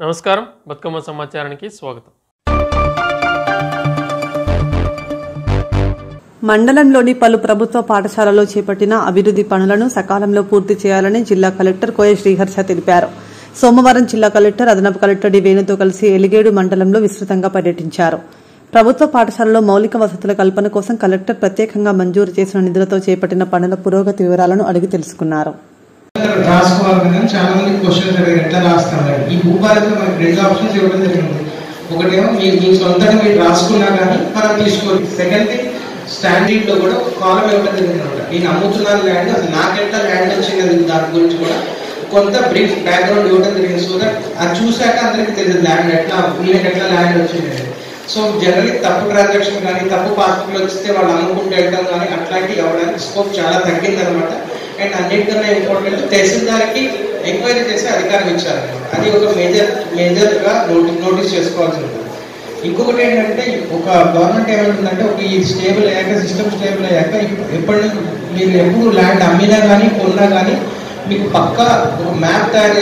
నమస్కారం, బతుకమ్మ సమాచారానికి స్వాగతం. మండలంలోని పలు ప్రభుత్వ పాఠశాలల్లో చేపట్టిన అభివృద్ది పనులను సకాలంలో పూర్తి చేయాలని జిల్లా కలెక్టర్ కోయ శ్రీహర్ష తెలిపారు. సోమవారం జిల్లా కలెక్టర్, అదనపు కలెక్టర్ డి వేణుతో కలిసి ఎలిగేడు మండలంలో విస్తృతంగా పర్యటించారు. ప్రభుత్వ పాఠశాలలో మౌలిక వసతుల కల్పన కోసం కలెక్టర్ ప్రత్యేకంగా మంజూరు చేసిన నిధులతో చేపట్టిన పనుల పురోగతి వివరాలను అడిగి తెలుసుకున్నారు. రాసుకోవాలని చాలా మంది క్వశ్చన్స్ అడిగారు, ఎట్లా రాస్తామని. ఈ భూపాలతో మనకి రెండు ఆప్షన్స్ ఇవ్వడం జరిగింది. ఒకటేమో మీ సొంతంగా మీరు రాసుకున్నా కానీ మనం తీసుకోవాలి. సెకండ్ థింగ్, స్టాండర్డ్ లో కూడా కాలం ఇవ్వడం జరిగింది అనమాట. నేను అమ్ముతున్నాను ల్యాండ్, అసలు నాకెట్లా ల్యాండ్ వచ్చింది దాని గురించి కూడా కొంత బ్రీఫ్ బ్యాక్గ్రౌండ్ ఇవ్వడం జరిగింది. సో దట్ అది చూసాక అందరికి తెలియదు ల్యాండ్ ఎట్లా ఎట్లా ల్యాండ్ వచ్చింది. సో జనరల్లీ తప్పు ట్రాన్సాక్షన్ కానీ తప్పు పాస్బుక్లు వస్తే వాళ్ళు అమ్ముకుంటూ వెళ్తాం కానీ అట్లాంటివి అవ్వడానికి స్కోప్ చాలా తగ్గింది అనమాట. అండ్ అన్నిటికన్నా ఇంపార్టెంట్, తహసీల్దార్కి ఎంక్వైరీ చేసే అధికారం ఇచ్చారనమాట. అది ఒక మేజర్గా నోటీస్ చేసుకోవాల్సి ఉంటుంది. ఇంకొకటి ఏంటంటే, ఒక గవర్నమెంట్ ఏమంటుందంటే, ఒక ఈ స్టేబుల్ అయ్యాక, సిస్టమ్ స్టేబుల్ అయ్యాక మీరు ఎప్పుడు ల్యాండ్ అమ్మినా కానీ కొన్నా కానీ మీకు పక్కా ఒక మ్యాప్ తయారు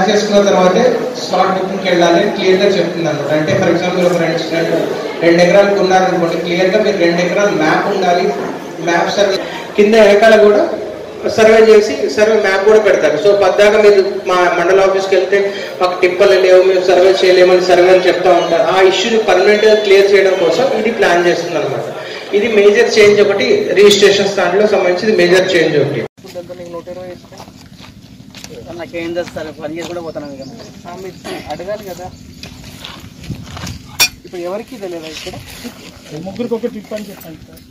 చేసుకున్న తర్వాతే స్లాట్ బుకింగ్కి వెళ్ళాలి అని క్లియర్గా చెప్తుంది అనమాట. అంటే ఫర్ ఎగ్జాంపుల్ ఒక 2 ఎకరాలు కొన్నారనుకోండి, క్లియర్గా మీరు 2 ఎకరాలు మ్యాప్ ఉండాలి. మ్యాప్ సర్వే కింద వెనకాల కూడా సర్వే చేసి సర్వే మ్యాప్ కూడా పెడతారు. సో పద్దాక మీరు మా మండల ఆఫీస్కి వెళ్తే మాకు టిప్పలు లేవు, మేము సర్వే చేయలేమని సర్వే అని చెప్తా ఉంటారు. ఆ ఇష్యూని పర్మనెంట్గా క్లియర్ చేయడం కోసం ఇది ప్లాన్ చేస్తుంది అనమాట. ఇది మేజర్ చేంజ్ ఒకటి, రిజిస్ట్రేషన్ దాంట్లో సంబంధించి ఇది మేజర్ చేంజ్ ఒకటి. నాకేం చేస్తారు, పని చేసి కూడా పోతాను అడగాలి కదా. ఇప్పుడు ఎవరికి తెలియదు, ఇక్కడ ముగ్గురికి ఒక ట్రిప్ అని చెప్పండి సార్.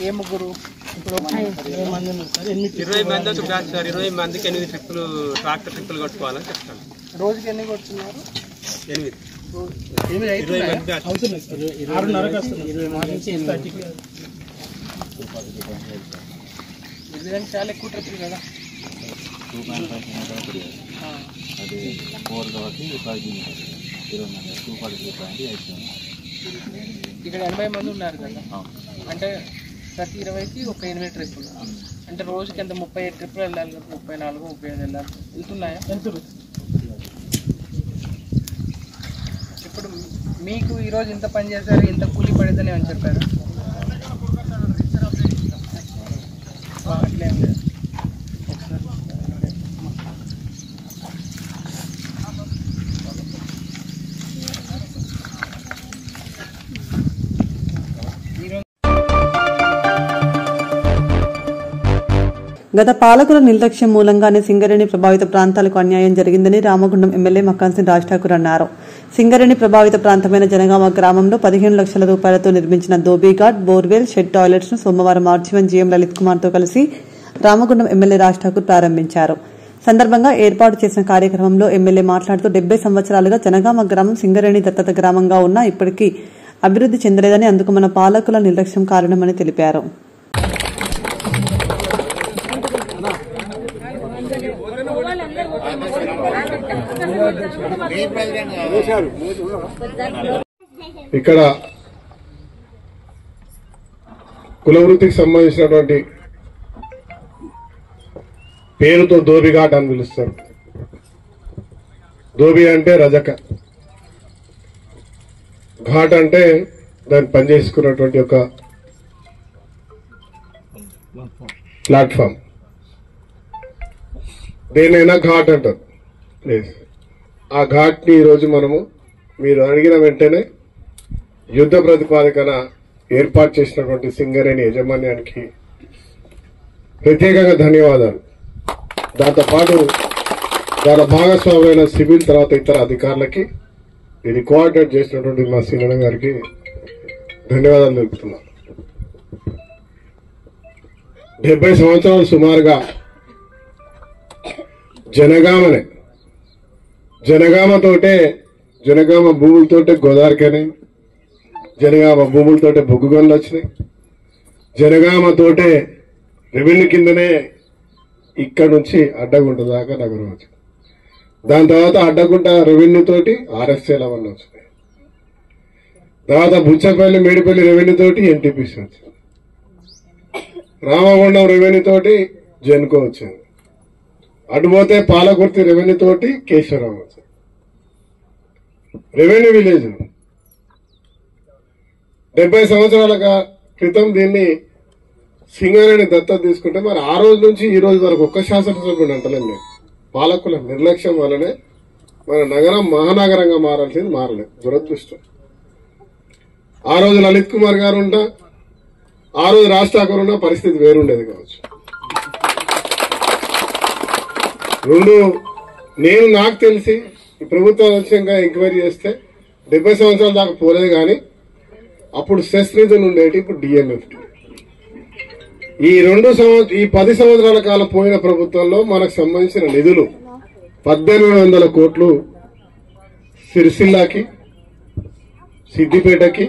ఏ ముగ్గురు ఇప్పుడు 20 మంది ఉన్నారు సార్. 20 మంది ఒక బ్యాచ్ సార్. 20 మందికి 8 ట్రిప్పులు, ట్రాక్టర్ ట్రిప్పులు కొట్టుకోవాలని చెప్తాను. రోజుకి ఎన్ని కొడుతున్నారు? 8. 20 మంది అవుతున్నాయి సార్. 6:30కి వస్తున్నాయి. 20 మంది నుంచి 8 చాలా ఎక్కువ ట్రిప్పులు కదా. ఇక్కడ 80 మంది ఉన్నారు కదా, అంటే ప్రతి 20కి ఒక 8 ట్రిప్పులు, అంటే రోజుకి ఎంత 35 ట్రిప్పులు వెళ్ళాలి కదా. 34, 35 వెళ్ళాలి. వెళ్తున్నాయా? ఇప్పుడు మీకు ఈరోజు ఇంత పని చేశారు, ఇంత కూలి పడిద్దని అని చెప్పారు. అట్లేం లేదు. గత పాలకుల నిర్లక్ష్యం మూలంగానే సింగరేణి ప్రభావిత ప్రాంతాలకు అన్యాయం జరిగిందని రామగుండం ఎమ్మెల్యే మక్కాన్సిన్ రాజ్ ఠాకూర్ అన్నారు. సింగరేణి ప్రభావిత ప్రాంతమైన జనగామ గ్రామంలో 15 లక్షల రూపాయలతో నిర్మించిన దోబీఘాట్, బోర్వెల్, షెడ్ టాయిలెట్స్ ను సోమవారం ఆర్జీవన్ జీఎం లలిత్ కుమార్ తో కలిసి రామగుండం ఎమ్మెల్యే రాజ్ ఠాకూర్ ప్రారంభించారు. సందర్భంగా ఏర్పాటు చేసిన కార్యక్రమంలో ఎమ్మెల్యే మాట్లాడుతూ 70 సంవత్సరాలుగా జనగామ గ్రామం సింగరేణి దత్తత గ్రామంగా ఉన్నా ఇప్పటికీ అభివృద్ది చెందలేదని, అందుకు మన పాలకుల నిర్లక్ష్యం కారణమని తెలిపారు. ఇక్కడ కులవృత్తికి సంబంధించినటువంటి పేరుతో దోబిఘాట్ అని పిలుస్తారు. దోబి అంటే రజక, ఘాట్ అంటే దాన్ని పనిచేసుకున్నటువంటి ఒక ప్లాట్ఫామ్. దేనైనా ఘాట్ అంటారు. ఆ ఘాట్ ని ఈరోజు మనము మీరు అడిగిన వెంటనే యుద్ధ ప్రతిపాదకన ఏర్పాటు చేసినటువంటి సింగరేణి యాజమాన్యానికి ప్రత్యేకంగా ధన్యవాదాలు. దాంతోపాటు దాని భాగస్వామ్యమైన సివిల్ తర్వాత ఇతర అధికారులకి ఇది కోఆర్డినేట్ చేసినటువంటి మా సీనన్న గారికి ధన్యవాదాలు తెలుపుతున్నాను. 70 సంవత్సరాలు సుమారుగా జనగామ భూములతోటే గోదావరికని, జనగామ భూములతోటే బొగ్గు గనులు వచ్చినాయి. జనగామతోటే రెవెన్యూ కిందనే ఇక్కడ నుంచి అడ్డగుంట దాకా నగరం వచ్చింది. దాని తర్వాత అడ్డగుంట రెవెన్యూ తోటి ఆర్ఎస్ఎల్ అవన్నీ వచ్చినాయి. తర్వాత బుచ్చపల్లి, మేడిపల్లి రెవెన్యూ తోటి ఎన్టీపీసీ వచ్చింది. రామగుండం రెవెన్యూ తోటి జెన్కో వచ్చింది. అటుపోతే పాలకుర్తి రెవెన్యూ తోటి కేశవరావు రెవెన్యూ విలేజ్ 70 సంవత్సరాల క్రితం దీన్ని సింగరేణి దత్తత తీసుకుంటే మరి ఆ రోజు నుంచి ఈ రోజు వరకు ఒక్క శాసనసభ్యుడు అంటలేం నేను. పాలకుల నిర్లక్ష్యం వల్లనే మన నగరం మహానగరంగా మారాల్సింది మారలేదు. దురదృష్టం. ఆ రోజు లలిత్ కుమార్ గారు ఉంటా, ఆ రోజు రాజ్ ఠాకూర్ ఉన్న పరిస్థితి వేరుండేది కావచ్చు. నేను నాకు తెలిసి ఈ ప్రభుత్వం వచ్చాక ఎంక్వైరీ చేస్తే 70 సంవత్సరాల దాకా పోలేదు కానీ అప్పుడు సెస్ నిధులు ఉండేటి, ఇప్పుడు డిఎంఎఫ్టీ. ఈ 10 సంవత్సరాల కాలం పోయిన ప్రభుత్వంలో మనకు సంబంధించిన నిధులు 1800 కోట్లు సిరిసిల్లాకి, సిద్దిపేటకి,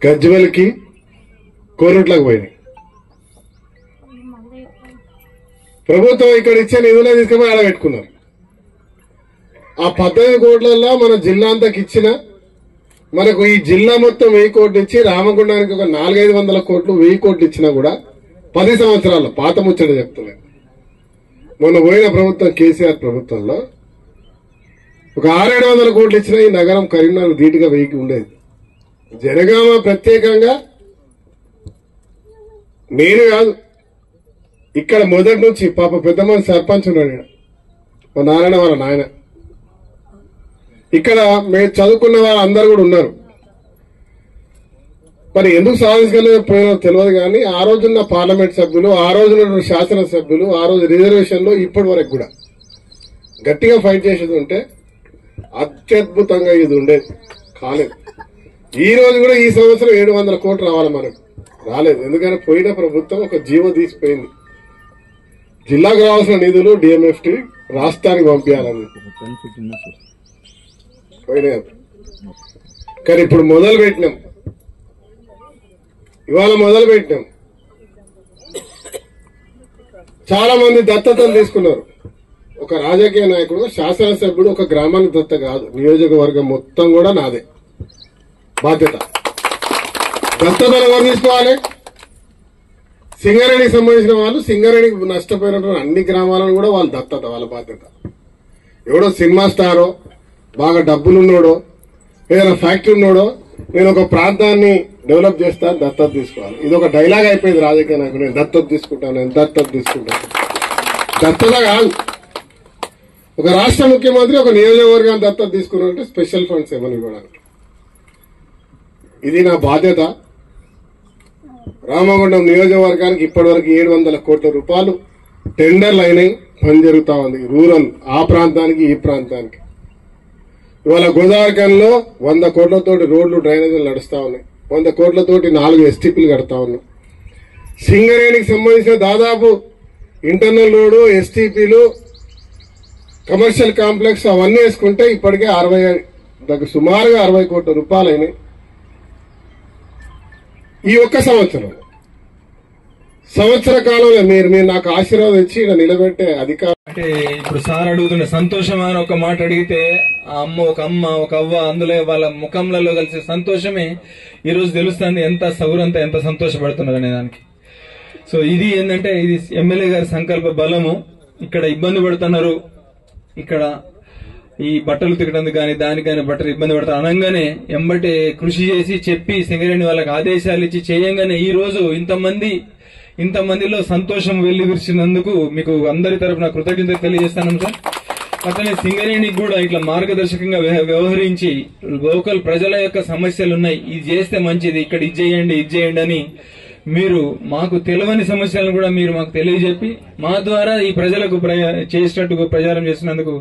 గజ్వెల్కి, కోరుట్లకు పోయినాయి. ప్రభుత్వం ఇక్కడ ఇచ్చే నిధులే తీసుకుపోయి ఆడ పెట్టుకున్నారు. ఆ 15 కోట్లలో మన జిల్లా అంతకు ఇచ్చిన మనకు ఈ జిల్లా మొత్తం 1000 కోట్లు ఇచ్చి రామగుండానికి ఒక 400-500 కోట్లు 1000 కోట్లు ఇచ్చినా కూడా 10 సంవత్సరాల్లో పాత ముచ్చట చెప్తలేదు. మొన్న పోయిన ప్రభుత్వం కేసీఆర్ ప్రభుత్వంలో ఒక 600-700 కోట్లు ఇచ్చినా ఈ నగరం కరీంనగర్ ధీటుగా 1000కి ఉండేది. జనగామ ప్రత్యేకంగా నేను కాదు, ఇక్కడ మొదటి నుంచి పాప పెద్ద మంది సర్పంచ్ ఉన్నాడు, మా నారాయణ వాళ్ళ నాయన. ఇక్కడ మేము చదువుకున్న వాళ్ళు అందరు కూడా ఉన్నారు. మరి ఎందుకు సాధించలేకపోయినో తెలియదు కానీ ఆ రోజున్న పార్లమెంట్ సభ్యులు, ఆ రోజున శాసనసభ్యులు, ఆ రోజు రిజర్వేషన్ లో ఇప్పటి వరకు కూడా గట్టిగా ఫైట్ చేసేది ఉంటే అత్యద్భుతంగా ఇది ఉండేది. కాలేదు. ఈ రోజు కూడా ఈ సంవత్సరం 700 కోట్లు రావాలి, మనకు రాలేదు. ఎందుకంటే పోయిన ప్రభుత్వం ఒక జీవో తీసిపోయింది. జిల్లాకు రావాల్సిన నిధులు డిఎంఎఫ్టీ రాష్ట్రానికి పంపించాలని పోయినాయి. కానీ ఇప్పుడు మొదలు పెట్టినాం, ఇవాళ మొదలు పెట్టినాం. చాలా మంది దత్తతలు తీసుకున్నారు. ఒక రాజకీయ నాయకుడు, శాసనసభ్యుడు ఒక గ్రామానికి దత్త కాదు, నియోజకవర్గం మొత్తం కూడా నాదే బాధ్యత. దత్తతలు ఎవరు తీసుకోవాలి? సింగరేణికి సంబంధించిన వాళ్ళు, సింగరేణికి నష్టపోయినటువంటి అన్ని గ్రామాలను కూడా వాళ్ళ దత్తత, వాళ్ళ బాధ్యత. ఎవడో సినిమా స్టారో, బాగా డబ్బులున్నోడో, ఏదైనా ఫ్యాక్టరీ ఉన్నోడో నేను ఒక ప్రాంతాన్ని డెవలప్ చేస్తాను దత్తత తీసుకోవాలి. ఇది ఒక డైలాగ్ అయిపోయింది రాజకీయ నాయకుడు, నేను దత్తత తీసుకుంటాను, నేను దత్తత తీసుకుంటాను. దత్తత కాదు. ఒక రాష్ట్ర ముఖ్యమంత్రి ఒక నియోజకవర్గాన్ని దత్తత తీసుకున్నారంటే స్పెషల్ ఫండ్స్ ఏమని ఇవ్వడానికి. ఇది నా బాధ్యత. రామగుండం నియోజకవర్గానికి ఇప్పటివరకు 700 కోట్ల రూపాయలు టెండర్లు అయినాయి, పని జరుగుతా ఉంది. రూరల్ ఆ ప్రాంతానికి ఈ ప్రాంతానికి. ఇవాళ గోదావరిలో 100 కోట్లతోటి రోడ్లు డ్రైనేజీలు నడుస్తా ఉన్నాయి, 100 కోట్లతోటి 4 STPలు కడతా ఉన్నాయి. సింగరేణికి సంబంధించిన దాదాపు ఇంటర్నల్ రోడ్డు, STPలు, కమర్షియల్ కాంప్లెక్స్ అవన్నీ వేసుకుంటే ఇప్పటికే సుమారుగా 60 కోట్ల రూపాయలు అయినాయి ఈ ఒక్క సంవత్సర కాలంలో. మీరు నాకు ఆశీర్వాదం ఇచ్చి నిలబెట్టే అధికారం. అంటే ఇప్పుడు సార్ అడుగుతున్న సంతోషం అని ఒక మాట అడిగితే ఆ ఒక అమ్మ ఒక అవ్వ అందులో వాళ్ళ ముఖంలలో కలిసి సంతోషమే ఈ రోజు తెలుస్తుంది ఎంత సౌరంతా ఎంత సంతోషపడుతున్నారు అనే దానికి. సో ఇది ఏంటంటే ఇది ఎమ్మెల్యే గారి సంకల్ప బలము. ఇక్కడ ఇబ్బంది పడుతున్నారు, ఇక్కడ ఈ బట్టలు తిక్కడానికి కానీ దానికి కానీ బట్టలు ఇబ్బంది పడతారు అనగానే ఎంబటే కృషి చేసి చెప్పి సింగరేణి వాళ్ళకి ఆదేశాలు ఇచ్చి చేయంగానే ఈ రోజు ఇంతమందిలో సంతోషం వెల్లివిరిచినందుకు మీకు అందరి తరఫున కృతజ్ఞత తెలియజేస్తాను సార్. అట్లనే సింగరేణికి కూడా ఇట్లా మార్గదర్శకంగా వ్యవహరించి లోకల్ ప్రజల యొక్క సమస్యలు ఉన్నాయి, ఇది చేస్తే మంచిది, ఇక్కడ ఇది చేయండి అని మీరు మాకు తెలియని సమస్యలను కూడా మీరు మాకు తెలియజెప్పి మా ద్వారా ఈ ప్రజలకు చేసేటట్టుగా ప్రచారం చేసినందుకు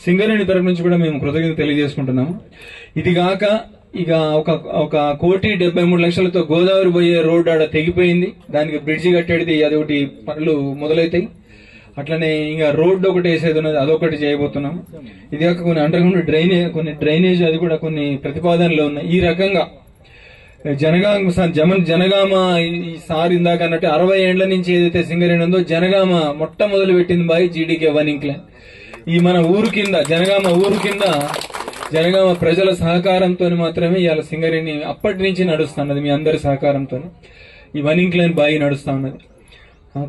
సింగరేణి తరఫు నుంచి కూడా మేము కృతజ్ఞత తెలియజేసుకుంటున్నాము. ఇది కాక ఇక ఒక 1,73,00,000తో గోదావరి పోయే రోడ్డు ఆడ తెగిపోయింది, దానికి బ్రిడ్జి కట్టేది అదొకటి పనులు మొదలవుతాయి. అట్లనే ఇంకా రోడ్డు ఒకటి వేసేది ఉన్నది, అదొకటి చేయబోతున్నాం. ఇది కాక కొన్ని అండర్ గ్రౌండ్ కొన్ని డ్రైనేజ్ అది కూడా కొన్ని ప్రతిపాదనలు ఉన్నాయి. ఈ రకంగా జనగామ ఈసారి ఇందాక అన్నట్టు 60 ఏండ్ల నుంచి ఏదైతే సింగరేణి ఉందో జనగామ మొట్టమొదలు పెట్టింది బాయ్ జీడీకే 1 ఇంక్లైన్. ఈ మన ఊరు కింద జనగామ ప్రజల సహకారంతో మాత్రమే ఇవాళ సింగరేణి అప్పటి నుంచి నడుస్తున్నది, మీ అందరి సహకారంతో ఈ 1 ఇంక్లైన్ బాయి నడుస్తా ఉన్నది.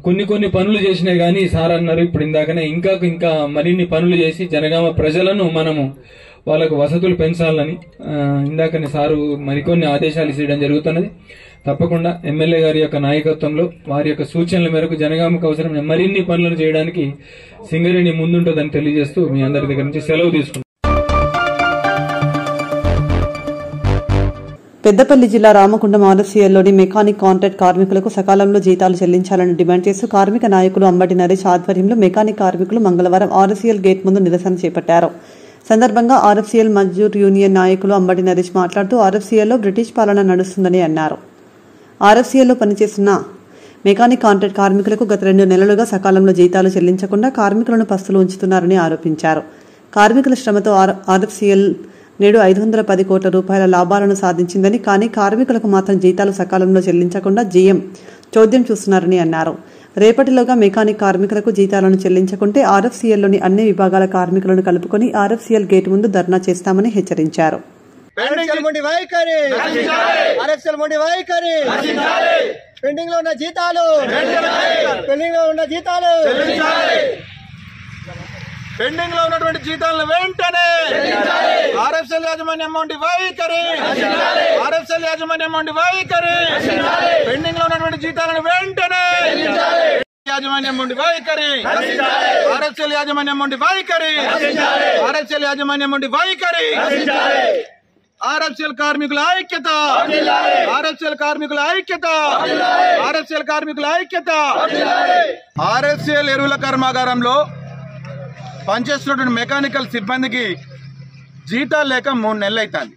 కొన్ని పనులు చేసినాయి కానీ సార్ అన్నారు ఇప్పుడు ఇందాకనే ఇంకా మరిన్ని పనులు చేసి జనగామ ప్రజలను మనము వాళ్ళకు వసతులు పెంచాలని ఇందాకనే సారు మరికొన్ని ఆదేశాలు ఇవ్వడం జరుగుతున్నది. తప్పకుండా ఎమ్మెల్యే గారి యొక్క నాయకత్వంలో వారి యొక్క సూచనల మేరకు జనగామకు అవసరమైన మరిన్ని పనులను చేయడానికి సింగరేణి ముందుంటుందని తెలియజేస్తూ మీ అందరి దగ్గర నుంచి సెలవు తీసుకుంటాం. పెద్దపల్లి జిల్లా రామగుండం ఆర్ఎఫ్సీఎల్లోని మెకానిక్ కాంట్రాక్ట్ కార్మికులకు సకాలంలో జీతాలు చెల్లించాలని డిమాండ్ చేస్తూ కార్మిక నాయకులు అంబటి నరేష్ ఆధ్వర్యంలో మెకానిక్ కార్మికులు మంగళవారం ఆర్ఎఫ్సీఎల్ గేట్ ముందు నిరసన చేపట్టారు. సందర్భంగా ఆర్ఎఫ్సీఎల్ మజ్దూర్ యూనియన్ నాయకులు అంబటి నరేష్ మాట్లాడుతూ ఆర్ఎఫ్సీఎల్లో బ్రిటిష్ పాలన నడుస్తుందని అన్నారు. ఆర్ఎఫ్సీఎల్లో పనిచేస్తున్న మెకానిక్ కాంట్రాక్ట్ కార్మికులకు గత 2 నెలలుగా సకాలంలో జీతాలు చెల్లించకుండా కార్మికులను పస్తులు ఉంచుతున్నారని ఆరోపించారు. కార్మికుల శ్రమతో ఆర్ఎఫ్సీఎల్ నేడు 510 కోట్ల రూపాయల లాభాలను సాధించిందని, కానీ కార్మికులకు మాత్రం జీతాలు సకాలంలో చెల్లించకుండా జీఎం చోద్యం చూస్తున్నారని అన్నారు. రేపటిలోగా మెకానిక్ కార్మికులకు జీతాలను చెల్లించకుంటే ఆర్ఎఫ్సీఎల్లోని అన్ని విభాగాల కార్మికులను కలుపుకొని ఆర్ఎఫ్సీఎల్ గేటు ముందు ధర్నా చేస్తామని హెచ్చరించారు. పెండింగ్ లో ఉన్న జీతాలు పెండింగ్ లో ఉన్నటువంటి జీతాలను వెంటనే ఆర్ఎఫ్సీఎల్ యాజమాన్యం వైఖరి పెండింగ్ లో ఉన్నటువంటి జీతాలను వెంటనే యాజమాన్యం వైఖరి ఆర్ఎఫ్సీఎల్ యాజమాన్యం వైఖరి ఆర్ఎఫ్సీఎల్ కార్మికుల ఐక్యత ఆర్ఎఫ్సీఎల్ ఎరువుల కర్మాగారంలో పనిచేస్తున్నటువంటి మెకానికల్ సిబ్బందికి జీతాలు లేక 3 నెలలు అవుతుంది.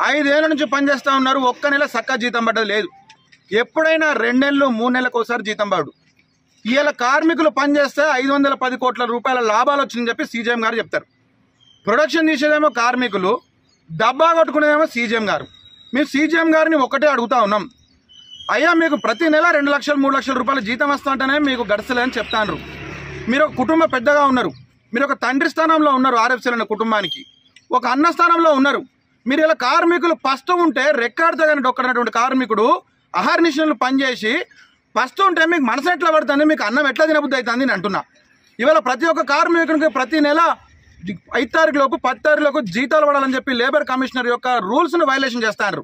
5 ఏళ్ల నుంచి పనిచేస్తూ ఉన్నారు. ఒక్క నెల చక్కగా జీతం పడ్డది లేదు. ఎప్పుడైనా 2 నెలలు 3 నెలలకు ఒకసారి జీతం పడు. ఇవాళ కార్మికులు పనిచేస్తే 510 కోట్ల రూపాయల లాభాలు వచ్చిందని చెప్పి సీజీఎం గారు చెప్తారు. ప్రొడక్షన్ తీసేదేమో కార్మికులు, డబ్బా కొట్టుకునేదేమో సీజీఎం గారు. మేము సీజీఎం గారిని ఒకటే అడుగుతా ఉన్నాం, అయ్యా మీకు ప్రతి నెల 2 లక్షలు 3 లక్షల రూపాయల జీతం వస్తా అంటేనే మీకు గడసలేదని చెప్తాను. మీరు ఒక కుటుంబ పెద్దగా ఉన్నారు, మీరు ఒక తండ్రి స్థానంలో ఉన్నారు, ఆర్ఎఫ్సీఎల్ అనే కుటుంబానికి ఒక అన్న స్థానంలో ఉన్నారు. మీరు ఇలా కార్మికులు పస్తు ఉంటే రెక్కాడితే కానీ డొక్కడినటువంటి కార్మికుడు అహర్నిశలు పనిచేసి పస్తు ఉంటే మీకు మనసు ఎట్లా పడుతుంది, మీకు అన్నం ఎట్లా తినబుద్ధి అవుతుంది అని అంటున్నా. ఇవాళ ప్రతి ఒక్క కార్మికునికి ప్రతి నెల 5 తారీఖులోపు 10 తారీఖులోపు జీతాలు పడాలని చెప్పి లేబర్ కమిషనర్ యొక్క రూల్స్ను వైలేషన్ చేస్తారు.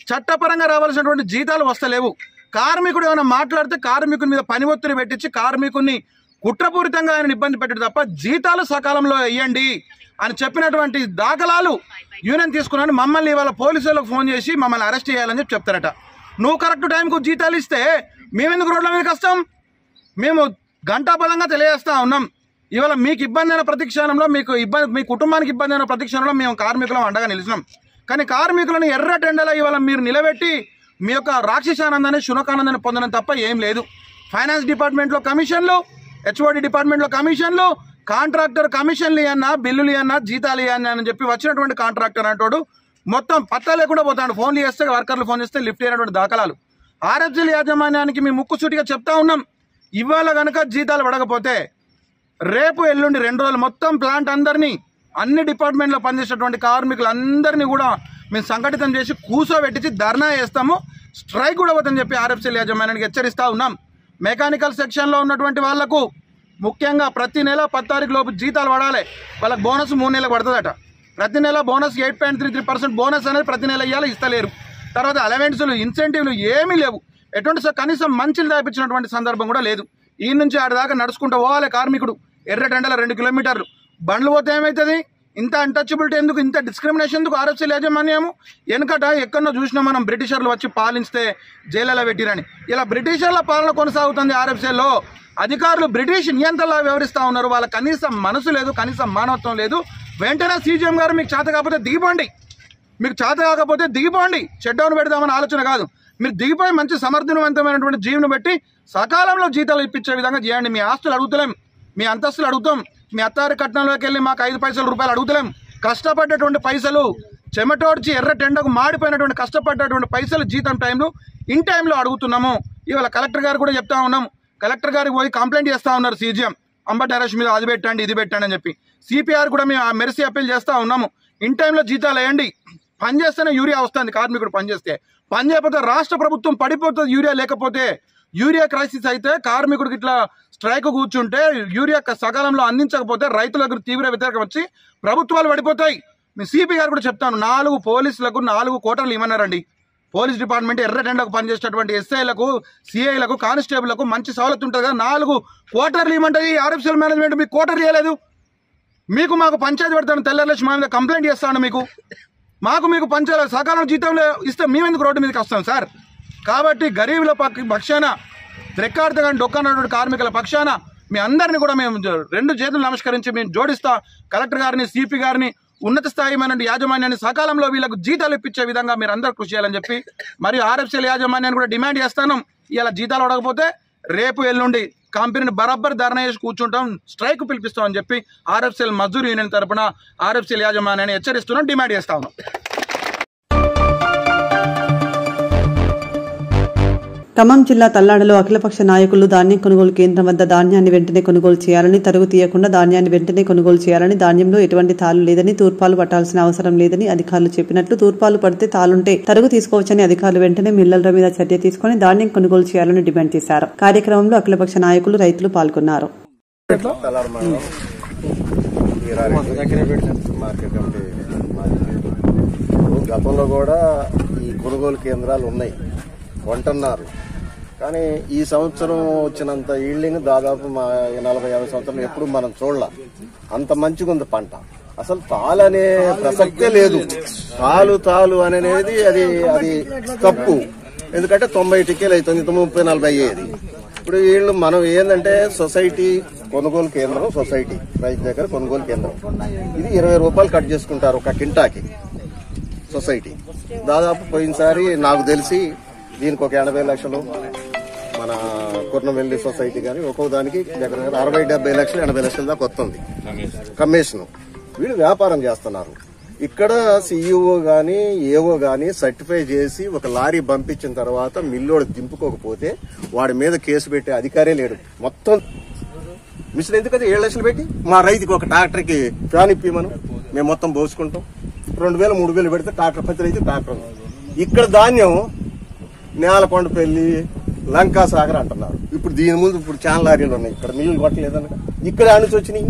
చట్టపరంగా రావాల్సినటువంటి జీతాలు వస్తలేవు. కార్మికుడు ఏమైనా మాట్లాడితే కార్మికుని మీద పని ఒత్తిడి పెట్టించి కార్మికుని కుట్రపూరితంగా ఆయన ఇబ్బంది పెట్టడం తప్ప జీతాలు సకాలంలో ఇవ్వండి అని చెప్పినటువంటి దాఖలాలు యూనియన్ తీసుకున్నాను. మమ్మల్ని ఇవాళ పోలీసులకు ఫోన్ చేసి మమ్మల్ని అరెస్ట్ చేయాలని చెప్పి చెప్తారట. నువ్వు కరెక్ట్ టైంకు జీతాలు ఇస్తే మేమెందుకు రోడ్ల మీద కష్టం? మేము గంటాపదంగా తెలియజేస్తా ఉన్నాం. ఇవాళ మీకు ఇబ్బంది అయిన ప్రతిక్షణంలో మీ కుటుంబానికి ఇబ్బంది అయిన ప్రతిక్షణంలో మేము కార్మికులం అండగా నిలిచినాం. కానీ కార్మికులను ఎర్ర టెండలో ఇవాళ మీరు నిలబెట్టి మీ యొక్క రాక్షసానందాన్ని శునకానందాన్ని పొందడం తప్ప ఏం లేదు. ఫైనాన్స్ డిపార్ట్మెంట్లో కమిషన్లు, హెచ్ఓడి డిపార్ట్మెంట్లో కమిషన్లు, కాంట్రాక్టర్ కమిషన్లు ఇవన్నా, బిల్లులు ఇవన్నా, జీతాలు ఇవన్నా అని చెప్పి వచ్చినటువంటి కాంట్రాక్టర్ అంటాడు మొత్తం పత్తా లేకుండా పోతాడు. ఫోన్లు చేస్తే వర్కర్లు ఫోన్ చేస్తే లిఫ్ట్ అయినటువంటి దాఖలాలు. ఆర్ఎఫ్సీఎల్ యాజమాన్యానికి మేము ముక్కుసూటిగా చెప్తా ఉన్నాం, ఇవాళ కనుక జీతాలు పడకపోతే రేపు ఎల్లుండి 2 రోజులు మొత్తం ప్లాంట్ అందరినీ, అన్ని డిపార్ట్మెంట్లో పనిచేసేటువంటి కార్మికులందరినీ కూడా మేము సంఘటితం చేసి కూర్చోబెట్టించి ధర్నా చేస్తాము, స్ట్రైక్ కూడా అవుతుందని చెప్పి ఆర్ఎఫ్సీఎల్ యాజమాన్యానికి హెచ్చరిస్తూ ఉన్నాం. మెకానికల్ సెక్షన్లో ఉన్నటువంటి వాళ్లకు ముఖ్యంగా ప్రతి నెల 10 తారీఖు లోపు జీతాలు పడాలి. వాళ్ళకి బోనస్ 3 నెలలకు పడుతుందట. ప్రతి నెల బోనస్ 8.33% బోనస్ అనేది ప్రతి నెల ఇవ్వాలి, ఇస్తలేరు. తర్వాత అలవెన్సులు, ఇన్సెంటివ్లు ఏమీ లేవు. ఎటువంటి కనీసం మంచిలు దాపించినటువంటి సందర్భం కూడా లేదు. ఈ నుంచి ఆడ దాకా నడుచుకుంటూ పోవాలి కార్మికుడు. ఎర్రటెండల 2 కిలోమీటర్లు బండ్లు పోతే ఏమవుతుంది? ఇంత అన్టచబిలిటీ ఎందుకు, ఇంత డిస్క్రిమినేషన్ ఎందుకు? ఆర్ఎఫ్సీఎల్ యాజమాన్యము వెనుకట ఎక్కడో చూసినా మనం బ్రిటిషర్లు వచ్చి పాలిస్తే జైలులో పెట్టిరని. ఇలా బ్రిటిషర్ల పాలన కొనసాగుతుంది ఆర్ఎఫ్సీఎల్లో. అధికారులు బ్రిటిష్ నియంత్రణలా వ్యవహరిస్తూ ఉన్నారు. వాళ్ళ కనీసం మనసు లేదు, కనీసం మానవత్వం లేదు. వెంటనే సీజీఎం గారు మీకు చేత కాకపోతే దిగిపోండి, మీకు చేత కాకపోతే దిగిపోండి. షట్ డౌన్ పెడదామని ఆలోచన కాదు, మీరు దిగిపోయి మంచి సమర్థవంతమైనటువంటి జీవనం పెట్టి సకాలంలో జీతాలు ఇప్పించే విధంగా చేయండి. మీ ఆస్తులు అడుగుతలేం, మీ అంతస్తులు అడుగుతాం, మీ అత్తారి కట్నంలోకి వెళ్ళి మాకు 5 పైసల రూపాయలు అడుగుతలేం. కష్టపడ్డటువంటి పైసలు, చెమటోడ్చి ఎర్ర టెండకు మాడిపోయినటువంటి కష్టపడ్డటువంటి పైసలు జీతం టైంలో ఇన్ టైంలో అడుగుతున్నాము. ఇవాళ కలెక్టర్ గారు కూడా చెప్తా ఉన్నాము. కలెక్టర్ గారికి పోయి కంప్లైంట్ చేస్తూ ఉన్నారు సీజీఎం, అంబటి నరేష్ మీద అది పెట్టండి ఇది పెట్టండి అని చెప్పి. సిపిఆర్ కూడా మేము మెరిసి అప్పీల్ చేస్తూ ఉన్నాము. ఇన్ టైంలో జీతాలు వేయండి. పనిచేస్తేనే యూరియా వస్తుంది. కార్మికుడు పనిచేస్తే, పని చేయకపోతే రాష్ట్ర ప్రభుత్వం పడిపోతుంది. యూరియా లేకపోతే యూరియా క్రైసిస్ అయితే కార్మికుడికి ఇట్లా స్ట్రైక్ కూర్చుంటే యూరియా సకాలంలో అందించకపోతే రైతులకు తీవ్ర వ్యతిరేకం వచ్చి ప్రభుత్వాలు పడిపోతాయి. మీ సిపి గారు కూడా చెప్తాను, 4 పోలీసులకు 4 కోటర్లు ఇవ్వన్నారండి. పోలీస్ డిపార్ట్మెంట్ ఎర్రటెండకు పనిచేసేటటువంటి ఎస్ఐలకు, సిఐలకు, కానిస్టేబుల్లకు మంచి సవలతు ఉంటుంది కదా, 4 కోటర్లు ఇవ్వమంటుంది ఆర్ఎఫ్సిఎల్ మేనేజ్మెంట్. మీకు కోటర్లు ఇవ్వలేదు. మాకు పంచాయతీ పెడతాను, తెల్లలేసి మా మీద కంప్లైంట్ చేస్తాను. మీకు పంచాయతీ సకాలం జీతంలో ఇస్తే మేమెందుకు రోడ్డు మీదకి వస్తాం సార్? కాబట్టి గరీబుల పక్షాన, రెక్కాడితే కానీ డొక్కనటువంటి కార్మికుల పక్షాన మీ అందరినీ కూడా మేము 2 చేతులు నమస్కరించి మేము జోడిస్తా. కలెక్టర్ గారిని, సిపి గారిని, ఉన్నత స్థాయి యాజమాన్యాన్ని సకాలంలో వీళ్ళకు జీతాలు ఇప్పించే విధంగా మీరు అందరూ కృషి చేయాలని చెప్పి మరియు ఆర్ఎఫ్సిఎల్ యాజమాన్యాన్ని కూడా డిమాండ్ చేస్తాను. ఇలా జీతాలు అడగకపోతే రేపు ఎల్లుండి కంపెనీని బరాబర్ ధర్నా చేసి కూర్చుంటాం, స్ట్రైక్ పిలిపిస్తామని చెప్పి ఆర్ఎఫ్సిఎల్ మజ్దూర్ యూనియన్ తరఫున ఆర్ఎఫ్సిఎల్ యాజమాన్యాన్ని హెచ్చరిస్తున్నాం, డిమాండ్ చేస్తా ఉన్నాం. ఖమ్మం జిల్లా తల్లాడలో అఖిలపక్ష నాయకులు ధాన్యం కొనుగోలు కేంద్రం వద్ద ధాన్యాన్ని వెంటనే కొనుగోలు చేయాలని, తరుగు తీయకుండా ధాన్యాన్ని వెంటనే కొనుగోలు చేయాలని, ధాన్యంలో ఎటువంటి తాళ్లు లేదని, తూర్పాలు పట్టాల్సిన అవసరం లేదని అధికారులు చెప్పినట్లు, తూర్పాలు పడితే తాలుంటే తరుగు తీసుకోవచ్చని అధికారులు వెంటనే మిల్లర్ల మీద చర్య తీసుకుని ధాన్యం కొనుగోలు చేయాలని డిమాండ్ చేశారు. కార్యక్రమంలో అఖిలపక్ష నాయకులు, రైతులు పాల్గొన్నారు. గతంలో కూడా ఈ కొనుగోలు కేంద్రాలు ఉన్నాయి, కొంటున్నారు. కానీ ఈ సంవత్సరం వచ్చినంత ఈల్డింగ్ దాదాపు మా 40-50 సంవత్సరాలు ఎప్పుడు మనం చూడలా. అంత మంచిగా ఉంది పంట. అసలు తాలు అనే ప్రసక్తే లేదు. తాలు అనేది అది తప్పు. ఎందుకంటే 90 టిక్కీలు అవుతుంది, 30-40 అయ్యేది. ఇప్పుడు వీళ్ళు మనం ఏంటంటే సొసైటీ కొనుగోలు కేంద్రం, సొసైటీ రైతు దగ్గర కొనుగోలు కేంద్రం, ఇది 20 రూపాయలు కట్ చేసుకుంటారు ఒక కింటాకి సొసైటీ. దాదాపు పోయినసారి నాకు తెలిసి దీనికి ఒక 80 లక్షలు మన కుర్నవెల్లి సొసైటీ కానీ ఒక్కో దానికి దగ్గర 60-70 లక్షలు 80 లక్షల దాకా వస్తుంది కమిషన్. వీళ్ళు వ్యాపారం చేస్తున్నారు. ఇక్కడ సిఇఓ గాని ఏఓ గాని సర్టిఫై చేసి ఒక లారీ పంపించిన తర్వాత మిల్లోడు దింపుకోకపోతే వాడి మీద కేసు పెట్టే అధికారే లేడు. మొత్తం మిషన్ ఎందుకంటే 7 లక్షలు పెట్టి మా రైతుకి ఒక ట్రాక్టర్కి ఫ్యాన్ ఇప్పిమను మేము మొత్తం పోసుకుంటాం. 2000-3000 పెడితే ట్రాక్టర్, ప్రతి రైతు ట్రాక్టర్. ఇక్కడ ధాన్యం నేలకొండపల్లి, లంకా సాగర్ అంటున్నారు. ఇప్పుడు దీని ముందు చాలా లారీలు ఉన్నాయి. ఇక్కడ మిల్లులు కొట్టలేదన్న ఇక్కడ ఆనుచి వచ్చినాయి.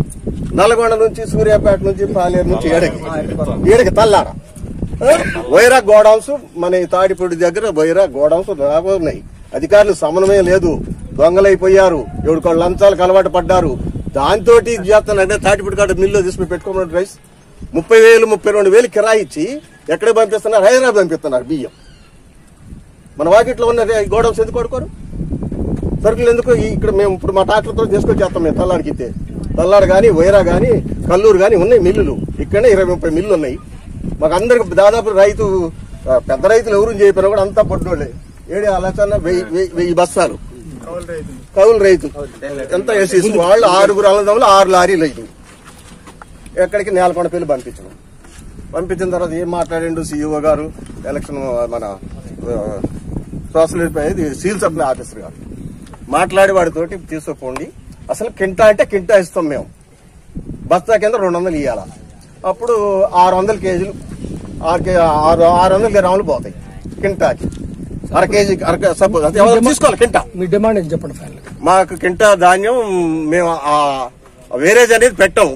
నల్గొండ నుంచి, సూర్యాపేట నుంచి, పాలేరు నుంచి ఏడకి తల్లాడ వైరా గోడౌన్స్, మన తాడిపొడి దగ్గర వైరా గోడౌన్స్ ఉన్నాయి. అధికారులు సమన్వయం లేదు, దొంగలైపోయారు, ఎవరికో లంచాలకు అలవాటు పడ్డారు. దాంతో చేస్తానంటే తాటిపొడి కాడ మిల్లు తీసుకుని పెట్టుకోమని రైస్ 30,000-32,000 కిరాయి ఇచ్చి ఎక్కడికి పంపిస్తున్నారు? హైదరాబాద్ పంపిస్తున్నారు బియ్యం. మన వాకిట్లో ఉన్న గోడౌన్స్ ఎందుకు కొడుకోరు? సరుకులు ఎందుకు? ఇక్కడ మేము ఇప్పుడు మా ట్రాక్టర్తో తీసుకొచ్చి చేస్తాం. మేము తల్లాడికి తల్లాడు కానీ, వైరా కానీ, కల్లూరు కానీ ఉన్నాయి మిల్లులు. ఇక్కడనే 20-30 మిల్లులు ఉన్నాయి. మాకు అందరికి దాదాపు రైతు పెద్ద రైతులు ఎవరు చేయకపోయినా కూడా అంతా పొడ్డోళ్ళే. 7 బస్తాలు కౌలు రైతు ఎంత వేసి వాళ్ళు 6 అన్నదమ్ములు 6 లారీలు అయ్యి ఎక్కడికి నేలకొండపల్లి పంపించిన తర్వాత ఏం మాట్లాడిండు సిఇఓ గారు, ఎలక్షన్ మన సోషల్ సీల్ సప్లై ఆఫీసర్ గారు మాట్లాడి వాడితోటి తీసుకుపోండి, అసలు కింటా అంటే కింటా ఇస్తాం మేము, బస్తా కింద 200 ఇవ్వాలా. అప్పుడు 600 కేజీలు 600 గ్రాములు పోతాయి కింటాకి. అర కేజీ తీసుకోవాలి కింటా. మీ డిమాండ్ చెప్పండి. మాకు కింటా ధాన్యం మేము వేరేజ్ అనేది పెట్టాము.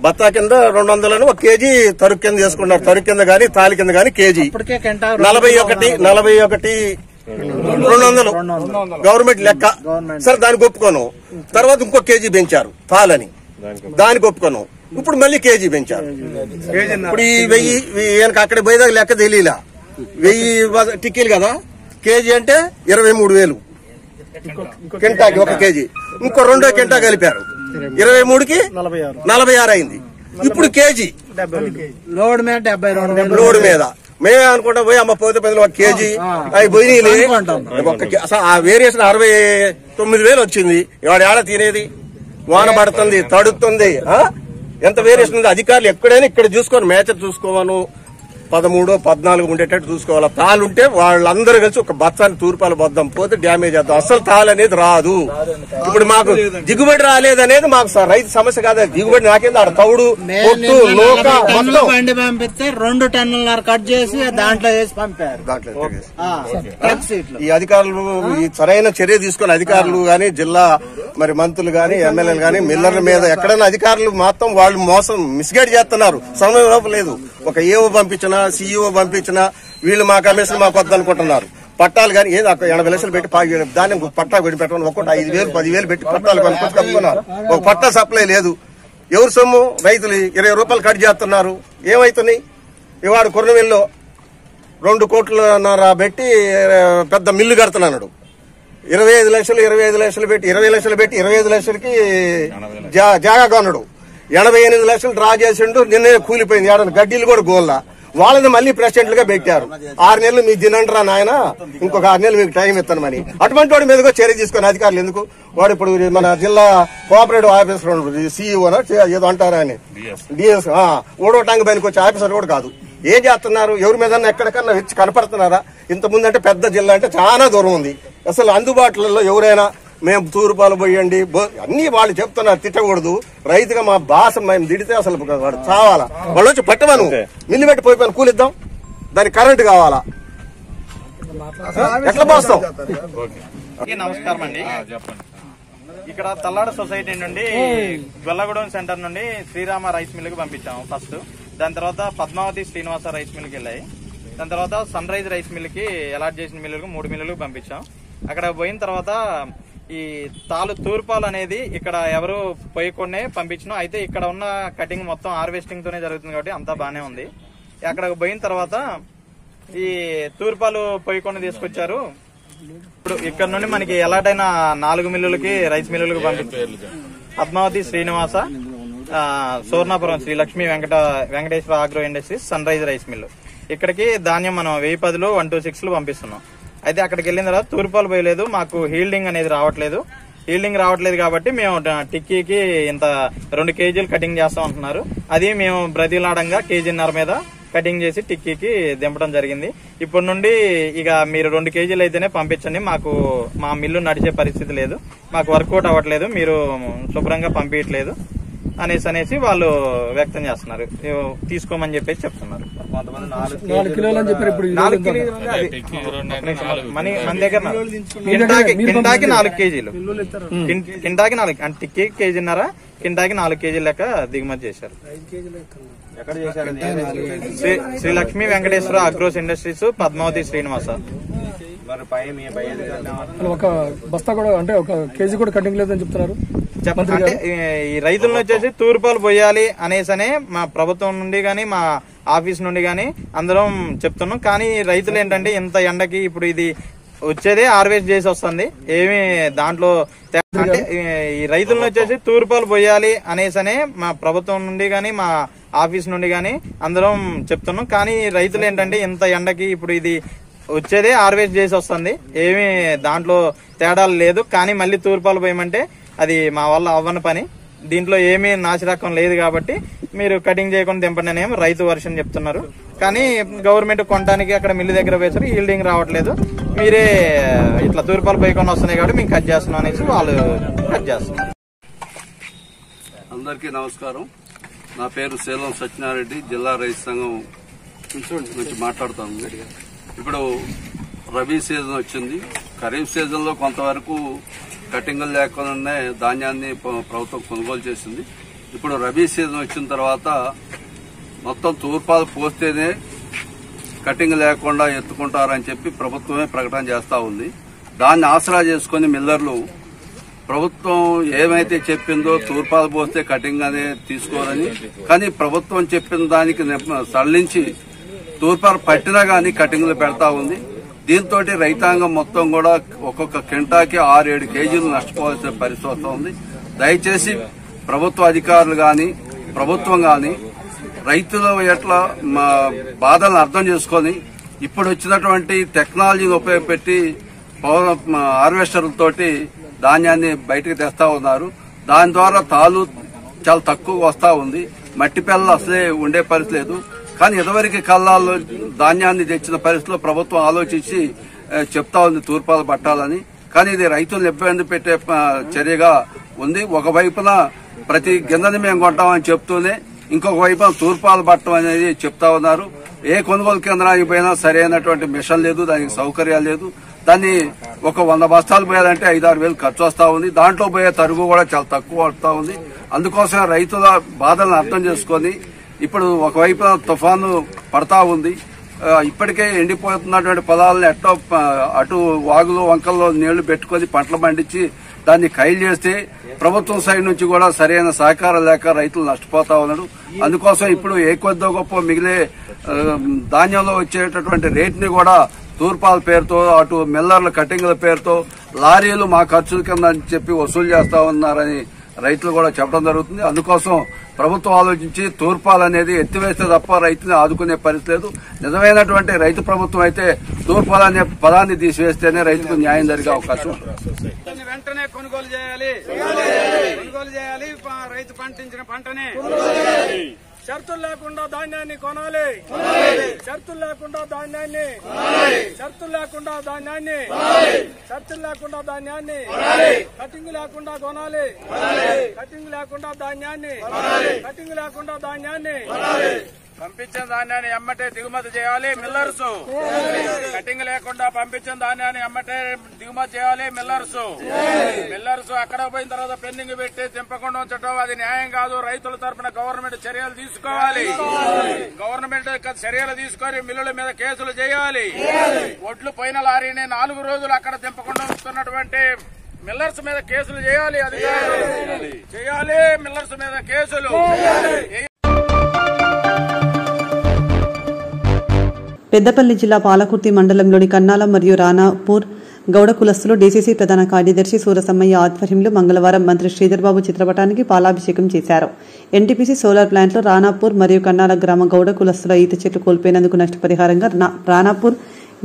బత్తా కింద 200 1 కేజీ తరుగు కింద చేసుకున్నారు. తరుగు కింద గానీ తాలి కింద గానీ కేజీ 41-200 గవర్నమెంట్ లెక్క. సరే దానికి ఒప్పుకోను. తర్వాత ఇంకో కేజీ పెంచారు తాలని, దానికి ఒప్పుకోను. ఇప్పుడు మళ్ళీ కేజీ పెంచారు. ఇప్పుడు ఈ 1000 అక్కడ పోయేదాకా లెక్క తెలియలా. 1000 టిక్కీలు కదా, కేజీ అంటే 23,000 కింటాకి 1 కేజీ. ఇంకో 2 కింటా కలిపారు, 23కి 46 అయింది. ఇప్పుడు కేజీ లోడ్ మీద 72 లోడ్ మీద మేమే అనుకుంటాం పోయి అమ్మ పోతే 1 కేజీ అవి పోయి ఆ వేరియేషన్ 69,000 వచ్చింది. ఇవాడు ఏడ తినేది? వాన పడుతుంది, తడుతుంది, ఎంత వేరియేషన్ ఉంది. అధికారులు ఎక్కడైనా ఇక్కడ చూసుకొని మేచర్ చూసుకోమను, 13, 14 ఉండేటట్టు చూసుకోవాలి. తాలుంటే వాళ్ళందరూ కలిసి ఒక బత్తాన్ని తూర్పాలు బద్దాం పోతే డ్యామేజ్ అవుతాం. అసలు తాలు అనేది రాదు. ఇప్పుడు మాకు దిగుబడి రాలేదనేది మాకు రైతు సమస్య కాదు. దిగుబడి నాకేంది ఆడ తౌడు పొట్టు నూక మొత్తం బండి పంపిస్తే 2 టన్నుల కట్ చేసి దాంట్లో వేసి పంపారు. ఈ అధికారులు ఈ సరైన చర్య తీసుకుని అధికారులు గాని జిల్లా మరి మంత్రులు గాని ఎమ్మెల్యేలు గాని మిల్లర్ల మీద ఎక్కడైనా అధికారులు మాత్రం వాళ్ళు మోసం మిస్గైడ్ చేస్తున్నారు. సమయం లోపు లేదు. ఒక ఏఓ పంపించినా సిఇఓ పంపించినా వీళ్ళు మా కమిషన్ మాకు వద్దనుకుంటున్నారు. పట్టాలు కానీ ఏదో 80 లక్షలు పెట్టి దాన్ని పట్టా కొట్టి పెట్టమని ఒక్కొక్కటి 5,000, 10,000 పెట్టి పట్టాలు కొనుక్కొచ్చి కప్పుకున్నారు. ఒక పట్టా సప్లై లేదు. ఎవరు సొమ్ము? రైతులు 20 రూపాయలు కట్ చేస్తున్నారు. ఏమైతున్నాయి? ఇవాడు కొర్రవెల్లో 2 కోట్లన్నర పెట్టి పెద్ద మిల్లు కడుతున్నాడు. 25 లక్షలు పెట్టి 20 లక్షలు పెట్టి 25 లక్షలకి జాగా కొన్నాడు. 88 లక్షలు డ్రా చేసిండు. నిన్నే కూలిపోయింది. ఏడన్నా గడ్డీలు కూడా గోల్లా. వాళ్ళని మళ్ళీ ప్రెసిడెంట్లుగా పెట్టారు. 6 నెలలు మీ తినంటారా నాయన, ఇంకొక 6 నెలలు మీకు టైం ఇస్తానమని. అటువంటి వాడి మీదగా చర్య తీసుకుని అధికారులు ఎందుకు? వాడు ఇప్పుడు మన జిల్లా కోఆపరేటివ్ ఆఫీసర్ సిఇఓ ఏదో అంటారా అని డిఎస్ ఓడోటాంగ్ పైనకి వచ్చే ఆఫీసర్ కూడా కాదు. ఏం చేస్తున్నారు? ఎవరి మీద ఎక్కడికన్నా వచ్చి కనపడుతున్నారా? ఇంతకుముందు అంటే పెద్ద జిల్లా అంటే చాలా దూరం ఉంది. అసలు అందుబాటులో ఎవరైనా మేము తూర్పాలు పోయండి అన్ని వాళ్ళు చెప్తున్నారు. తిట్టకూడదు. రైతుగా మా భాష మేము తిడితే అసలు వాడు చావాలా. వాళ్ళు వచ్చి పట్టమను మిల్లు పెట్టి పోయి పని కూలిద్దాం. దానికి కరెంట్ కావాలా? ఎట్లా పోస్తాం? నమస్కారం అండి. ఇక్కడ తల్లాడ సొసైటీ నుండి గొల్లగూడెం సెంటర్ నుండి శ్రీరామ రైస్ మిల్ కి పంపించాము ఫస్ట్. దాని తర్వాత పద్మావతి శ్రీనివాస రైస్ మిల్ కి వెళ్ళాయి. దాని తర్వాత సన్ రైజ్ రైస్ మిల్ కి అలాట్ చేసిన మిల్లులకు 3 మిల్లులకు పంపించాం. అక్కడ పోయిన తర్వాత ఈ తూర్పాలు అనేది ఇక్కడ ఎవరు పోయకుండా పంపించినాం. అయితే ఇక్కడ ఉన్న కటింగ్ మొత్తం హార్వెస్టింగ్ తోనే జరుగుతుంది కాబట్టి అంతా బానే ఉంది. అక్కడ పోయిన తర్వాత ఈ తూర్పాలు పోయకుండా తీసుకొచ్చారు. ఇప్పుడు ఇక్కడ నుండి మనకి ఎలాటైన 4 మిల్లులకి రైస్ మిల్లులకు పంపించారు. Padmavathi Srinivasa, Sornapuram Sri Lakshmi Venkateswara agro industries, sunrise rice mill. ఇక్కడికి ధాన్యం మనం 1010, 126 పంపిస్తున్నాం. అయితే అక్కడికి వెళ్ళిన తర్వాత తూర్పాలు పోయలేదు. మాకు హీల్డింగ్ అనేది రావట్లేదు. హీల్డింగ్ రావట్లేదు కాబట్టి మేము టిక్కీకి ఇంత 2 కేజీలు కటింగ్ చేస్తాం అంటున్నారు. అది మేము బ్రతిలాడంగా 1.5 కేజీ మీద కటింగ్ చేసి టిక్కీకి దింపడం జరిగింది. ఇప్పటి నుండి ఇక మీరు 2 కేజీలు అయితేనే పంపించండి, మాకు మా మిల్లు నడిచే పరిస్థితి లేదు, మాకు వర్కౌట్ అవ్వట్లేదు, మీరు శుభ్రంగా పంపించట్లేదు అనేసి వాళ్ళు వ్యక్తం చేస్తున్నారు. తీసుకోమని చెప్పేసి చెప్తున్నారు. కొంతమంది 4 కిలోలు అని చెప్పారు. ఇప్పుడు 4 కిలోలు మన దగ్గర కింటాకి 4 కేజీలు, కింటాకి 4 అంటే టిక్కీ కేజీన్నర, కింటాకి 4 కేజీలు లెక్క దిగుమతి చేశారు. ఎక్కడ చేశారు? Sri Lakshmi Venkateswara agros industries, Padmavati Srinivasa. ఒక బస్తా కూడా అంటే 1 కేజీ కూడా కటింగ్ లేదని చెప్తున్నారు. అంటే ఈ రైతులను వచ్చేసి తూర్పాలు పోయాలి అనేసనే మా ప్రభుత్వం నుండి గాని మా ఆఫీస్ నుండి గాని అందరం చెప్తున్నాం. కానీ రైతులు ఏంటంటే ఇంత ఎండకి ఇప్పుడు ఇది వచ్చేదే హార్వెస్ట్ చేసి వస్తుంది, ఏమి దాంట్లో అంటే ఈ రైతులను వచ్చేసి తూర్పాలు పోయాలి అనేసనే మా ప్రభుత్వం నుండి గాని మా ఆఫీస్ నుండి గాని అందరం చెప్తున్నాం. కానీ రైతులు ఏంటంటే ఇంత ఎండకి ఇప్పుడు ఇది వచ్చేదే హార్వెస్ట్ చేసి వస్తుంది, ఏమి దాంట్లో తేడాలు లేదు. కానీ మళ్ళీ తూర్పాలు పోయమంటే అది మా వల్ల అవ్వని పని. దీంట్లో ఏమీ నాసిరకం లేదు కాబట్టి మీరు కటింగ్ చేయకుండా దింపండి అనేమో రైతు వర్షన్ చెప్తున్నారు. కానీ గవర్నమెంట్ కొనడానికి అక్కడ మిల్లు దగ్గర వేసారు, ఈల్డింగ్ రావట్లేదు, మీరే ఇట్లా తూర్పాలు పోయకుండా వస్తున్నాయి కాబట్టి మేము కట్ చేస్తున్నాం అనేసి వాళ్ళు కట్ చేస్తున్నారు. అందరికీ నమస్కారం. నా పేరు సేలం సత్యనారెడ్డి, జిల్లా రైతు సంఘం నుంచి మాట్లాడుతాను. ఇప్పుడు రబీ సీజన్ వచ్చింది. ఖరీఫ్ సీజన్ లో కొంతవరకు కటింగులు లేకుండానే ధాన్యాన్ని ప్రభుత్వం కొనుగోలు చేసింది. ఇప్పుడు రబీ సీజన్ వచ్చిన తర్వాత మొత్తం తూర్పాలు పోస్తేనే కటింగ్ లేకుండా ఎత్తుకుంటారని చెప్పి ప్రభుత్వమే ప్రకటన చేస్తా ఉంది. దాన్ని ఆసరా చేసుకుని మిల్లర్లు ప్రభుత్వం ఏమైతే చెప్పిందో తూర్పాలు పోస్తే కటింగ్ అనేది తీసుకోరని, కానీ ప్రభుత్వం చెప్పిన దానికి సడలించి తూర్పాలు పట్టినా గానీ కటింగ్లు పెడతా ఉంది. దీంతో రైతాంగం మొత్తం కూడా ఒక్కొక్క కింటాకి 6-7 కేజీలు నష్టపోవాల్సిన పరిస్థితి ఉంది. దయచేసి ప్రభుత్వ అధికారులు గాని ప్రభుత్వం గాని రైతుల ఎట్లా బాధలను అర్థం చేసుకుని ఇప్పుడు వచ్చినటువంటి టెక్నాలజీని ఉపయోగపెట్టి హార్వెస్టర్లతోటి ధాన్యాన్ని బయటకు తెస్తా ఉన్నారు. దాని ద్వారా తాలు చాలా తక్కువ వస్తా ఉంది. మట్టి పిల్లలు అసలే ఉండే పరిస్థితి లేదు. కానీ ఇదివరకు కళ్ళాల్లో ధాన్యాన్ని తెచ్చిన పరిస్థితిలో ప్రభుత్వం ఆలోచించి చెప్తా ఉంది తూర్పాలు పట్టాలని. కానీ ఇది రైతులను ఇబ్బంది పెట్టే చర్యగా ఉంది. ఒకవైపున ప్రతి గింజని మేము కొంటామని చెప్తూనే ఇంకొక వైపున తూర్పాలు పట్టడం అనేది చెప్తా ఉన్నారు. ఏ కొనుగోలు కేంద్రానికి పోయినా సరైనటువంటి మిషన్ లేదు, దానికి సౌకర్యాలు లేదు. దాన్ని ఒక 100 బస్తాలు పోయాలంటే 5-6 వేలు ఖర్చు వస్తా ఉంది. దాంట్లో పోయే తరుగు కూడా చాలా తక్కువ వస్తా ఉంది. అందుకోసం రైతుల బాధలను అర్థం చేసుకొని ఇప్పుడు ఒకవైపున తుఫాను పడతా ఉంది. ఇప్పటికే ఎండిపోతున్నటువంటి పొలాలను ఎట్టో అటు వాగులు వంకల్లో నీళ్లు పెట్టుకుని పంటలు పండించి దాన్ని కైలు చేస్తే ప్రభుత్వం సైడ్ నుంచి కూడా సరైన సహకారం లేక రైతులు నష్టపోతా ఉన్నారు. అందుకోసం ఇప్పుడు ఏ కొద్దో గొప్ప మిగిలే ధాన్యంలో వచ్చేటటువంటి రేటుని కూడా తూర్పాల పేరుతో అటు మిల్లర్ల కటింగ్ల పేరుతో లారీలు మా ఖర్చుల కింద అని చెప్పి వసూలు చేస్తా ఉన్నారని రైతులు కూడా చెప్పడం జరుగుతుంది. అందుకోసం ప్రభుత్వం ఆలోచించి తూర్పాలు అనేది ఎత్తివేస్తే తప్ప రైతుని ఆదుకునే పరిస్థితి లేదు. నిజమైనటువంటి రైతు ప్రభుత్వం అయితే తూర్పాలు అనే పదాన్ని తీసివేస్తేనే రైతుకు న్యాయం జరిగే అవకాశం ఉంటుంది. వెంటనే కొనుగోలు చేయాలి, రైతు పండించిన పంటని షరతులు లేకుండా ధాన్యాన్ని కొనాలి, షరతులు లేకుండా ధాన్యాన్ని కటింగ్ లేకుండా కొనాలి, కటింగ్ లేకుండా ధాన్యాన్ని పంపించిన ధాన్యాన్ని ఎమ్మటే దిగుమతి చేయాలి మిల్లర్స్. కటింగ్ లేకుండా పంపించిన ధాన్యాన్ని ఎమ్మటే దిగుమతి చేయాలి మిల్లర్స్. అక్కడ పోయిన తర్వాత పెండింగ్ పెట్టి తింపకుండా ఉంచడం అది న్యాయం కాదు. రైతుల తరఫున గవర్నమెంట్ చర్యలు తీసుకోవాలి. గవర్నమెంట్ చర్యలు తీసుకొని మిల్లుల మీద కేసులు చేయాలి. ఒడ్లు పోయిన లారీని 4 రోజులు అక్కడ తింపకుండా ఉంచుతున్నటువంటి మిల్లర్స్ మీద కేసులు చేయాలి. అధికారులు చేయాలి, మిల్లర్స్ మీద కేసులు. పెద్దపల్లి జిల్లా పాలకుర్తి మండలంలోని కన్నాల మరియు రానాపూర్ గౌడ కులస్తులు డీసీసీ ప్రధాన కార్యదర్శి సూరసమ్మయ్య ఆధ్వర్యంలో మంగళవారం మంత్రి శ్రీధర్బాబు చిత్రపటానికి పాలాభిషేకం చేశారు. ఎన్టీపీసీ సోలార్ ప్లాంట్లో రానాపూర్ మరియు కన్నాల గ్రామ గౌడ కులస్తుల ఈత చెట్లు కోల్పోయినందుకు నష్టపరిహారంగా రానాపూర్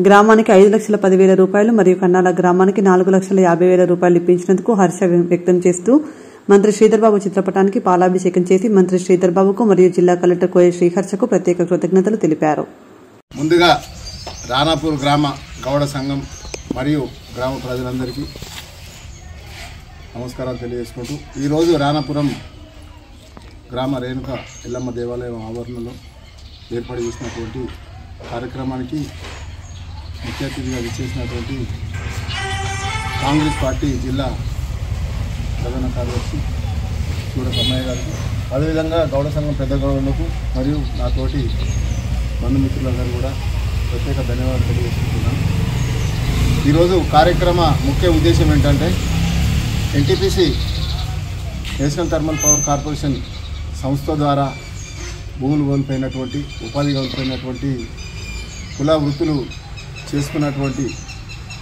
గ్రామానికి 5,10,000 రూపాయలు మరియు కన్నాల గ్రామానికి 4,50,000 రూపాయలు ఇప్పించినందుకు హర్ష వ్యక్తం చేస్తూ మంత్రి శ్రీధర్బాబు చిత్రపటానికి పాలాభిషేకం చేసి మంత్రి శ్రీధర్బాబుకు మరియు జిల్లా కలెక్టర్ కోయ శ్రీహర్షకు ప్రత్యేక కృతజ్ఞతలు తెలిపారు. ముందుగా రానాపూర్ గ్రామ గౌడ సంఘం మరియు గ్రామ ప్రజలందరికీ నమస్కారాలు తెలియజేసుకుంటూ ఈరోజు రానాపురం గ్రామ రేణుక ఎల్లమ్మ దేవాలయం ఆవరణలో ఏర్పాటు చేసినటువంటి కార్యక్రమానికి ముఖ్య అతిథిగా విచ్చేసినటువంటి కాంగ్రెస్ పార్టీ జిల్లా ప్రధాన కార్యదర్శి సూరసమ్మయ్య గారికి, అదేవిధంగా గౌడ సంఘం పెద్ద గౌడలకు మరియు నాతోటి బంధుమిత్రులందరూ కూడా ప్రత్యేక ధన్యవాదాలు తెలియజేసుకుంటున్నాను. ఈరోజు కార్యక్రమ ముఖ్య ఉద్దేశం ఏంటంటే NTPC national thermal power corporation సంస్థ ద్వారా భూములు కోల్పోయినటువంటి ఉపాధి కోల్పోయినటువంటి కుల వృత్తులు చేసుకున్నటువంటి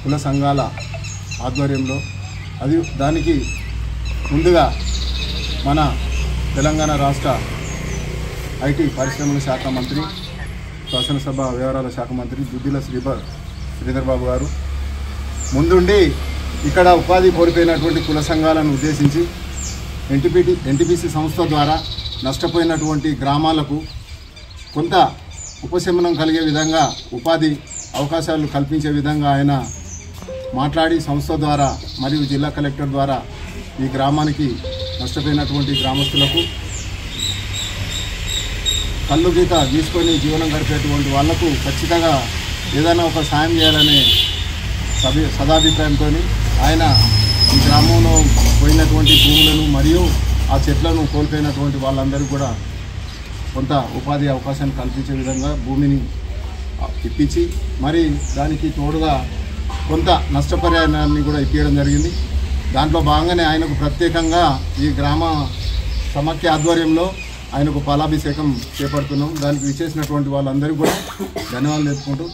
కుల సంఘాల ఆధ్వర్యంలో దానికి ముందుగా మన తెలంగాణ రాష్ట్ర ఐటీ పరిశ్రమల శాఖ మంత్రి, శాసనసభ వ్యవహారాల శాఖ మంత్రి దుద్దిల శ్రీధర్బాబు గారు ముందుండి ఇక్కడ ఉపాధి కోల్పోయినటువంటి కుల సంఘాలను ఉద్దేశించి ఎన్టీపీసీ సంస్థ ద్వారా నష్టపోయినటువంటి గ్రామాలకు కొంత ఉపశమనం కలిగే విధంగా ఉపాధి అవకాశాలు కల్పించే విధంగా ఆయన మాట్లాడి సంస్థ ద్వారా మరియు జిల్లా కలెక్టర్ ద్వారా ఈ గ్రామానికి నష్టపోయినటువంటి గ్రామస్తులకు కళ్ళు గీత తీసుకొని జీవనం గడిపేటువంటి వాళ్లకు ఖచ్చితంగా ఏదైనా ఒక సాయం చేయాలనే సదాభిప్రాయంతో ఆయన ఈ గ్రామంలో పోయినటువంటి భూములను మరియు ఆ చెట్లను కోల్పోయినటువంటి వాళ్ళందరికీ కూడా కొంత ఉపాధి అవకాశాన్ని కల్పించే విధంగా భూమిని ఇప్పించి మరి దానికి తోడుగా కొంత నష్టపరిహారాన్ని కూడా ఇప్పించడం జరిగింది. దాంట్లో భాగంగానే ఆయనకు ప్రత్యేకంగా ఈ గ్రామ సమాఖ్య ఆధ్వర్యంలో ఆయనకు పాలాభిషేకం చేపడుతున్నాం. దానికి విచ్చేసినటువంటి వాళ్ళందరికీ కూడా ధన్యవాదాలు తెలుపుకుంటూ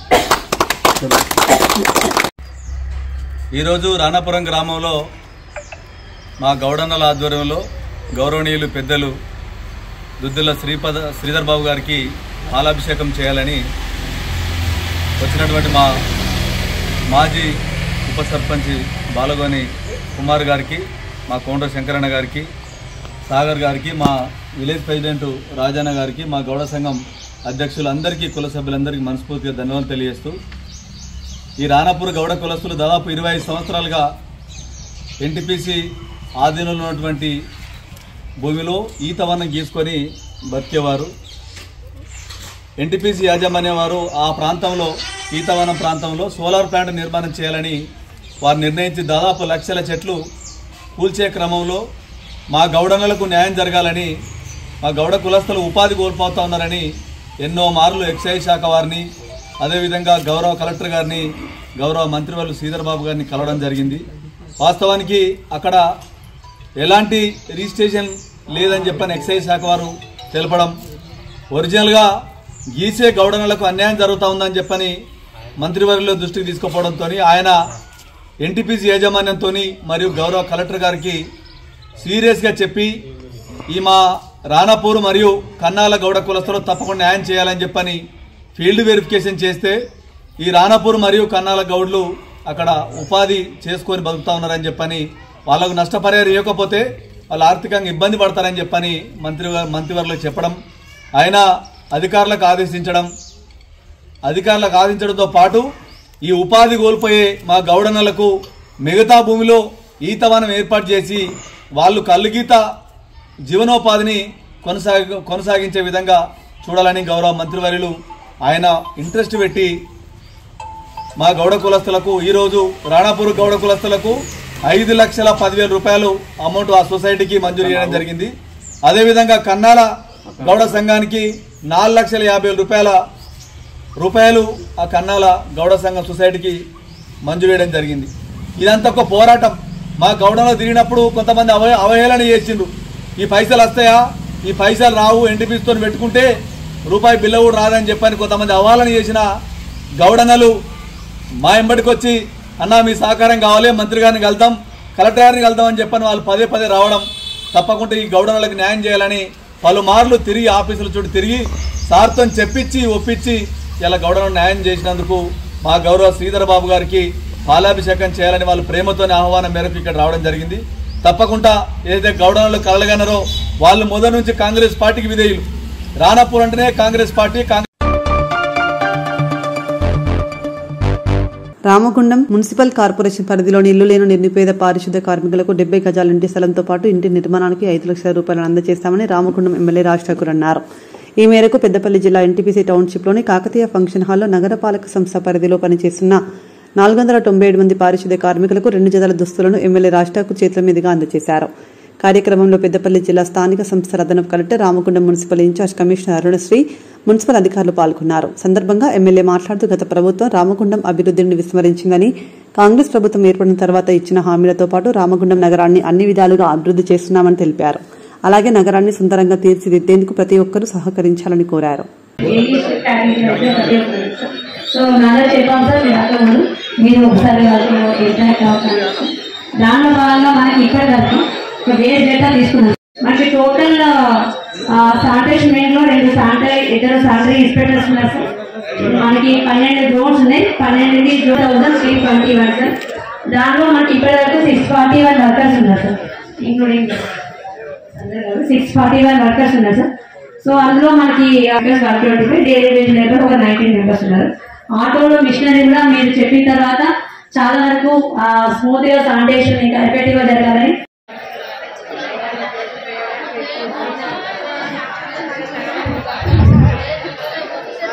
ఈరోజు రానాపురం గ్రామంలో మా గౌడన్నల ఆధ్వర్యంలో గౌరవనీయులు పెద్దలు దుద్దుల శ్రీధర్బాబు గారికి పాలాభిషేకం చేయాలని వచ్చినటువంటి మా మాజీ ఉప సర్పంచ్ బాలగోని కుమార్ గారికి, మా కోండ్ర శంకరన్న గారికి, సాగర్ గారికి, మా విలేజ్ ప్రెసిడెంట్ రాజన్న గారికి, మా గౌడ సంఘం అధ్యక్షులందరికీ కుల సభ్యులందరికీ మనస్ఫూర్తిగా ధన్యవాదాలు తెలియజేస్తూ ఈ రాణాపూర్ గౌడ కులస్తులు దాదాపు 25 సంవత్సరాలుగా ఎన్టీపీసీ ఆధీనంలో ఉన్నటువంటి భూమిలో ఈతవనం గీసుకొని బతికేవారు. ఎన్టీపీసీ యాజమాన్యం వారు ఆ ప్రాంతంలో ఈతవనం ప్రాంతంలో సోలార్ ప్లాంట్ నిర్మాణం చేయాలని వారు నిర్ణయించి దాదాపు లక్షల చెట్లు కూల్చే క్రమంలో మా గౌడనులకు న్యాయం జరగాలని, మా గౌడ కులస్తులు ఉపాధి కోల్పోతూ ఉన్నారని ఎన్నో మార్లు ఎక్సైజ్ శాఖ వారిని, అదేవిధంగా గౌరవ కలెక్టర్ గారిని, గౌరవ మంత్రివర్యులు శ్రీధర్ బాబు గారిని కలవడం జరిగింది. వాస్తవానికి అక్కడ ఎలాంటి రిజిస్ట్రేషన్ లేదని చెప్పని ఎక్సైజ్ శాఖ వారు తెలపడం, ఒరిజినల్గా గీసే గౌడనులకు అన్యాయం జరుగుతూ ఉందని చెప్పని మంత్రివర్యుల దృష్టికి తీసుకుపోవడంతో ఆయన ఎన్టీపీసీ యాజమాన్యంతో మరియు గౌరవ కలెక్టర్ గారికి సీరియస్గా చెప్పి ఈ మా రాణాపూర్ మరియు కన్నాల గౌడ కులస్తులు తప్పకుండా న్యాయం చేయాలని చెప్పని ఫీల్డ్ వెరిఫికేషన్ చేస్తే ఈ రాణాపూర్ మరియు కన్నాల గౌడ్లు అక్కడ ఉపాధి చేసుకొని బతుకుతా ఉన్నారని చెప్పని, వాళ్ళకు నష్టపరిహారం ఇవ్వకపోతే వాళ్ళు ఆర్థికంగా ఇబ్బంది పడతారని చెప్పని మంత్రివర్యులకు చెప్పడం, ఆయన అధికారులకు ఆదేశించడంతో పాటు ఈ ఉపాధి కోల్పోయే మా గౌడన్నలకు మిగతా భూమిలో ఈతవనం ఏర్పాటు చేసి వాళ్ళు కల్లుగీత జీవనోపాధిని కొనసాగించే విధంగా చూడాలని గౌరవ మంత్రివర్యులు ఆయన ఇంట్రెస్ట్ పెట్టి మా గౌడ కులస్తులకు ఈరోజు రాణాపూర్ గౌడ కులస్తులకు 5,10,000 రూపాయలు అమౌంట్ ఆ సొసైటీకి మంజూరు చేయడం జరిగింది. అదేవిధంగా కన్నాల గౌడ సంఘానికి 4,50,000 రూపాయలు ఆ కన్నాల గౌడ సంఘం సొసైటీకి మంజూరు చేయడం జరిగింది. ఇదంతా ఒక పోరాటం. మా గౌడలో తిరిగినప్పుడు కొంతమంది అవహేళన చేసిండ్రు. ఈ పైసలు వస్తాయా, ఈ పైసలు రావు, ఎన్టీపీసీతో పెట్టుకుంటే రూపాయి బిల్ల కూడా రాదని చెప్పని కొంతమంది అవహేళన చేసిన గౌడన్నలు మా ఎంబడికి వచ్చి అన్నా మీ సహకారం కావాలి, మంత్రి గారిని కలుద్దాం, కలెక్టర్ గారిని కలుద్దాం అని చెప్పని వాళ్ళు పదే రావడం, తప్పకుండా ఈ గౌడన్నలకు న్యాయం చేయాలని పలుమార్లు తిరిగి ఆఫీసుల చుట్టూ తిరిగి సార్తో చెప్పించి ఒప్పించి ఇలా గౌడన్నలకు న్యాయం చేసినందుకు మా గౌరవ శ్రీధర్ బాబు గారికి పాలాభిషేకం చేయాలని వాళ్ళు ప్రేమతోనే ఆహ్వానం మేరకు ఇక్కడ రావడం జరిగింది. తప్పకుండా ఏదైతే గౌడన్నలు కలగనరో వాళ్ళు మొదటి నుంచి కాంగ్రెస్ పార్టీకి విధేయులు. రాణాపూర్ అంటేనే Congress party. Ramagundam municipal corporation పరిధిలోని ఇల్లు లేని నిరుపేద పారిశుద్ధ్య కార్మికులకు 70 గజాల ఇంటి స్థలంతో పాటు ఇంటి నిర్మాణానికి 5 లక్షల రూపాయలను అందజేస్తామని రామగుండం ఎమ్మెల్యే రాజ్ ఠాకూర్ అన్నారు. ఈ మేరకు పెద్దపల్లి జిల్లా ఎన్టీపీసీ టౌన్షిప్లోని కాకతీయ ఫంక్షన్ హాల్లో నగరపాలక సంస్థ పరిధిలో పనిచేస్తున్న 497 మంది పారిశుద్ధ్య కార్మికులకు 2 జతల దుస్తులను ఎమ్మెల్యే రాజ్ ఠాకూర్ చేతుల మీదుగా అందజేశారు. కార్యక్రమంలో పెద్దపల్లి జిల్లా స్థానిక సంస్థల అదనపు collector, Ramagundam municipal in-charge commissioner Arunasri, municipal అధికారులు పాల్గొన్నారు. సందర్భంగా ఎమ్మెల్యే మాట్లాడుతూ గత ప్రభుత్వం రామగుండం అభివృద్ధిని విస్మరించిందని, కాంగ్రెస్ ప్రభుత్వం ఏర్పడిన తర్వాత ఇచ్చిన హామీలతో పాటు రామగుండం నగరాన్ని అన్ని విధాలుగా అభివృద్ధి చేస్తున్నామని తెలిపారు. అలాగే నగరాన్ని సుందరంగా తీర్చిదిద్దేందుకు ప్రతి ఒక్కరూ సహకరించాలని కోరారు. దానిలో భాగంగా మనకి ఇప్పటి వరకు వేరే డేటా తీసుకున్నాం. మనకి టోటల్ శానిటరీ మెయిన్ లో 2 శానిటరీ ఇన్స్పెక్టర్స్ ఉన్నారు సార్. మనకి 12 డ్రోన్స్ ఉన్నాయి. 12,321 సార్. దానిలో మనకి ఇప్పటి వరకు 641 వర్కర్స్ ఉన్నారు సార్, ఇంక్లూడింగ్ 641 వర్కర్స్ ఉన్నారు సార్. సో అందులో మనకి డైలీ వేజ్ లేబర్ ఒక 19 మెంబర్స్ ఉన్నారు. ఆటోలో మిషనరీ కూడా మీరు చెప్పిన తర్వాత చాలా వరకు స్మూత్ గా శానిటేషన్ ఇంకా ఎఫెక్టివ్ గా జరగాలని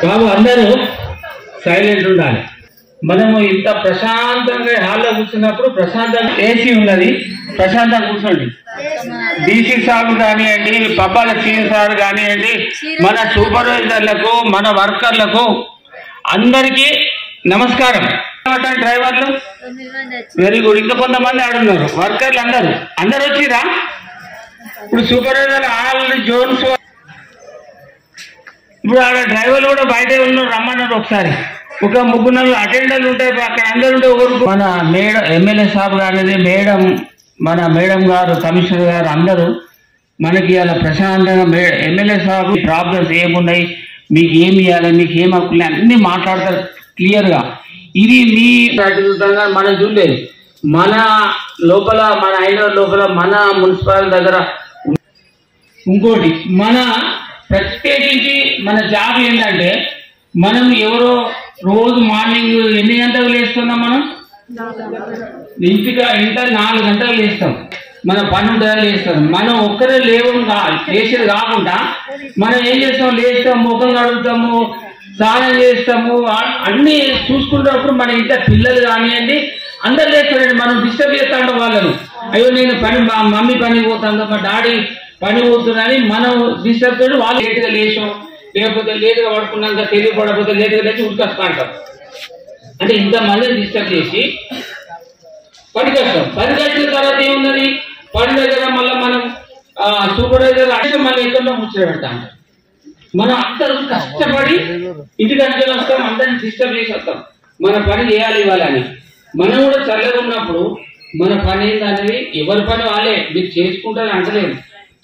బాబు అందరూ సైలెంట్ ఉండాలి. మనము ఇంత ప్రశాంతంగా హాల్లో కూర్చున్నప్పుడు ప్రశాంతంగా ఏసీ ఉన్నది, ప్రశాంతంగా కూర్చోండి. డీసీ సార్ కానివ్వండి, పబ్బాల సీఎం సార్ కానివ్వండి, మన సూపర్వైజర్లకు, మన వర్కర్లకు అందరికీ నమస్కారం. డ్రైవర్లు వెరీ గుడ్. ఇంకా కొంతమంది ఆడున్నారు వర్కర్లు అందరు వచ్చిరా. ఇప్పుడు సూపర్వైజర్ ఆల్ జోన్స్, ఇప్పుడు ఆడ డ్రైవర్లు కూడా బయటే ఉన్నారు, రమ్మన్నారు. ఒకసారి ఒక 3 అటెండర్లు ఉంటాయి అక్కడ, అందరు ఉంటే ఒకరు మన ఎమ్మెల్యే సాబ్ గారిది, మన మేడం గారు, కమిషనర్ గారు అందరూ మనకి అలా ప్రశాంతంగా ఎమ్మెల్యే సాబ్ ప్రాబ్లమ్స్ ఏమున్నాయి, మీకు ఏమి ఇవ్వాలి, మీకు ఏం హక్కులు అన్ని మాట్లాడతారు క్లియర్గా. ఇది మీ ప్రాక్టికల్గా మనం చూడలేదు. మన లోపల, మన హైదరాబాద్ లోపల, మన మున్సిపాలిటీ దగ్గర ఇంకోటి మన ప్రత్యేకించి మన జాబ్ ఏంటంటే మనం ఎవరో రోజు మార్నింగ్ ఎన్ని గంటలు లేస్తున్నాం మనం ఇంట 4 గంటలు లేస్తాం మన పని ఉంటుందని లేస్తాం మనం ఒక్కరే లేచేది కాకుండా మనం ఏం చేస్తాం లేస్తాం ముఖం కడుగుతాము స్నానం చేస్తాము అన్ని చూసుకున్నప్పుడు మన ఇంట్లో పిల్లలు కానివ్వండి అందరు లేస్తారండి మనం డిస్టర్బ్ చేస్తా ఉంటాం వాళ్ళను అయ్యో నేను మా మమ్మీ పని పోతాను మా డాడీ పని పోతుందని మనం డిస్టర్బ్ చేయడం వాళ్ళు లేటుగా లేచాం లేకపోతే లేటుగా పడుకున్నాక తెలియపడకపోతే లేటుగా లేచి ఉరికొస్తా అంటాం అంటే ఇంతమందిని డిస్టర్బ్ చేసి పని కష్టం పని కట్టిన తర్వాత ఏముందని పని దగ్గర మళ్ళీ మనం సూపర్వైజర్ అంటే మళ్ళీ ఎక్కడో ముచ్చట పెడతాం మనం అందరూ కష్టపడి ఇంటికంటే వస్తాం అందరిని డిస్టర్బ్ చేసి వస్తాం మన పని చేయాలి ఇవ్వాలని మనం కూడా చల్లగా ఉన్నప్పుడు మన పని ఏంటనేది ఎవరి పని వాళ్ళే మీరు చేసుకుంటారని అంటలేదు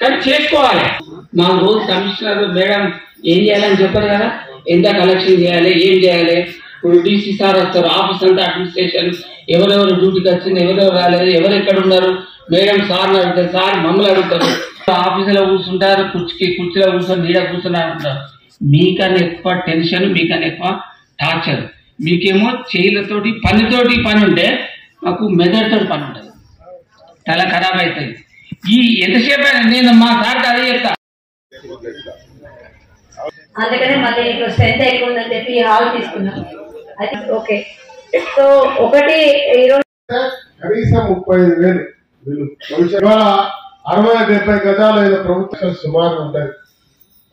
కానీ చేసుకోవాలి మా రోజు కమిషనర్ మేడం ఏం చేయాలని చెప్పారు కదా ఎంత కలెక్షన్ చేయాలి ఏం చేయాలి ఇప్పుడు డీసీ సార్ వస్తారు ఆఫీస్ అంతా అడ్మినిస్ట్రేషన్ ఎవరెవరు డ్యూటీకి వచ్చింది ఎవరెవరు రాలేదు ఎవరు ఎక్కడ ఉన్నారు మేడం సార్ని అడుగుతారు సార్ మమ్మల్ని అడుగుతారు ఆఫీసులో కూర్చుంటారు కుర్చీలో కూర్చొని నీడ కూర్చొని అంటారు మీకన్నా ఎక్కువ టెన్షన్ మీకన్నా ఎక్కువ టార్చర్ మీకేమో చేతులతోటి పని ఉంటే మాకు మెదడుతో పని ఉంటుంది తల ఖరాబ్ అవుతుంది ఈ ఎంతసేపు అయినా నేను మా సార్ అదే చెప్తా అందుకనే మళ్ళీ ఇప్పుడు స్ట్రెంత్ ఎక్కువ ఉందని చెప్పి హాల్ తీసుకున్నాం అది ఓకే సో ఒకటి ఈరోజు కనీసం 35,000 ఇవాళ 60-70 గజాలు అయిన ప్రభుత్వం సుమారు ఉంటాయి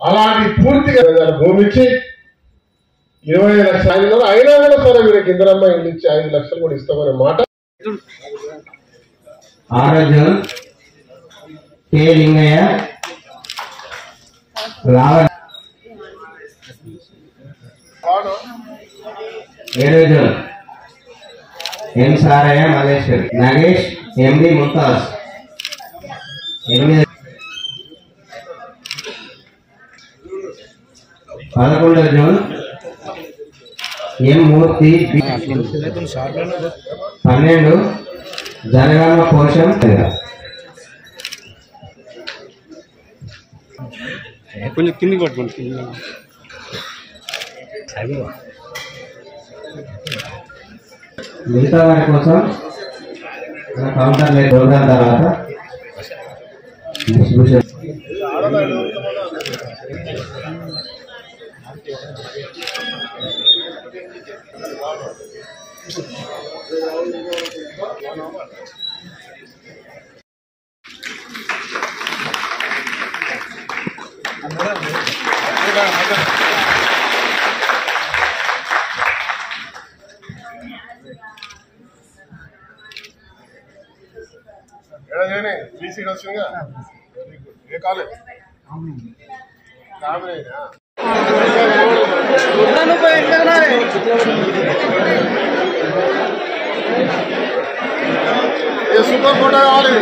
అలాంటి పూర్తిగా భూమి ఇచ్చి 20 లక్షలు అయినా కూడా సరే వీరికి ఇందిరమ్మ ఇల్లు ఇచ్చి 5 లక్షలు కూడా ఇస్తామనే మాట ఆరోగ్యం కే లింగయ్య ఏరోజు ఎం సారయ్య మల్లేశ్వర్ నాగేష్ ఎండి ముంతాజ్ 11 జూన్ ఎం మూర్తి 12 జనగామ పోషం కొంచెం కింది పట్టుకోండి మిగతా వారి కోసం కౌంటర్ లేదు ప్రోగ్రాం తర్వాత బీసీడ్ వచ్చిందిగా ఏ కాలేజ్ ఏ సూపర్ ఫోటో కావాలి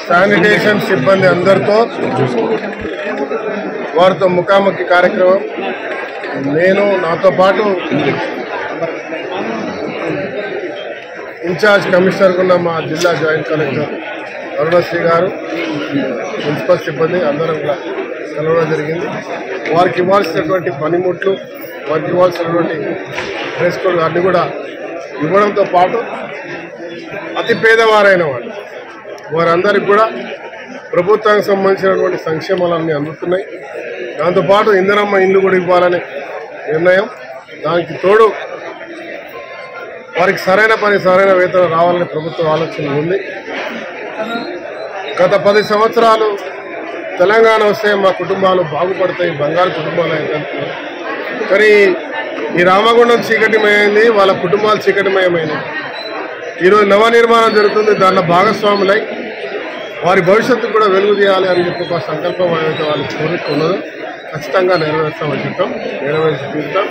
శానిటేషన్ సిబ్బంది అందరితో వారితో ముఖాముఖి కార్యక్రమం నేను నాతో పాటు ఇన్ఛార్జ్ కమిషనర్ ఉన్న మా జిల్లా జాయింట్ కలెక్టర్ అరుణశ్రీ గారు మున్సిపల్ సిబ్బంది అందరం కూడా కలవడం జరిగింది. వారికి ఇవ్వాల్సినటువంటి పనిముట్లు వారికి ఇవ్వాల్సినటువంటి డ్రెస్ కోడ్ అన్ని కూడా ఇవ్వడంతో పాటు అతి పేదవారైన వాళ్ళు వారందరికీ కూడా ప్రభుత్వానికి సంబంధించినటువంటి సంక్షేమాలన్నీ అందుతున్నాయి. దాంతోపాటు ఇందిరమ్మ ఇల్లు కూడా ఇవ్వాలనే నిర్ణయం, దానికి తోడు వారికి సరైన పని సరైన వేతనం రావాలని ప్రభుత్వం ఆలోచన ఉంది. గత 10 సంవత్సరాలు తెలంగాణ వస్తే మా కుటుంబాలు బాగుపడతాయి, బంగారు కుటుంబాలు అయితే, కానీ ఈ రామగుండం చీకటిమయమైంది, వాళ్ళ కుటుంబాలు చీకటిమయమైనవి. ఈరోజు నవ నిర్మాణం జరుగుతుంది, దాంట్లో భాగస్వాములై వారి భవిష్యత్తు కూడా వెలుగు తీయాలి అని చెప్పి ఒక సంకల్పం ఏదైతే వాళ్ళు కోరుకున్నదో ఖచ్చితంగా నెరవేర్స్తామని చెప్పాం, నెరవేర్చి తీరుతాం.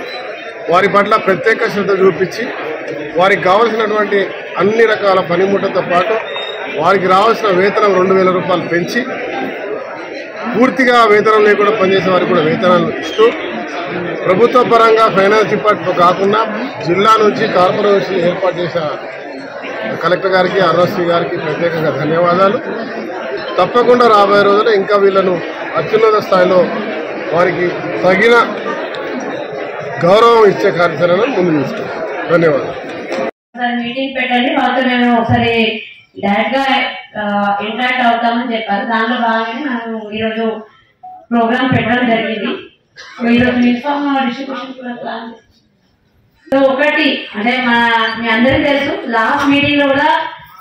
వారి పట్ల ప్రత్యేక శ్రద్ధ చూపించి వారికి కావాల్సినటువంటి అన్ని రకాల పనిముట్లతో పాటు వారికి రావాల్సిన వేతనం 2,000 రూపాయలు పెంచి పూర్తిగా వేతనం లేకుండా పనిచేసే వారికి కూడా వేతనాలు ఇస్తూ ప్రభుత్వ పరంగా ఫైనాన్స్ డిపార్ట్మెంట్ కాకుండా జిల్లా నుంచి కార్పొరేషన్ ఏర్పాటు చేసిన కలెక్టర్ గారికి, ఆర్ఓసి గారికి ప్రత్యేకంగా ధన్యవాదాలు. తప్పకుండా రాబోయే రోజుల్లో ఇంకా వీళ్ళను అత్యున్నత స్థాయిలో వారికి తగిన గౌరవం ఇచ్చే కార్యాచరణను ముందు తీసుకుంటాం. ధన్యవాదాలు. మీటింగ్ పెట్టండి, వాళ్ళతో మేము ఒకసారి డైరెక్ట్ గా ఇంటరాక్ట్ అవుతామని చెప్పారు. దానిలో భాగంగానే మనం ఈరోజు ప్రోగ్రామ్ పెట్టడం జరిగింది. ఈరోజు యూనిఫామ్ డిస్ట్రిబ్యూషన్ కూడా ప్లాన్. ఒకటి అంటే మీ అందరికీ తెలుసు, లాస్ట్ మీటింగ్ లో కూడా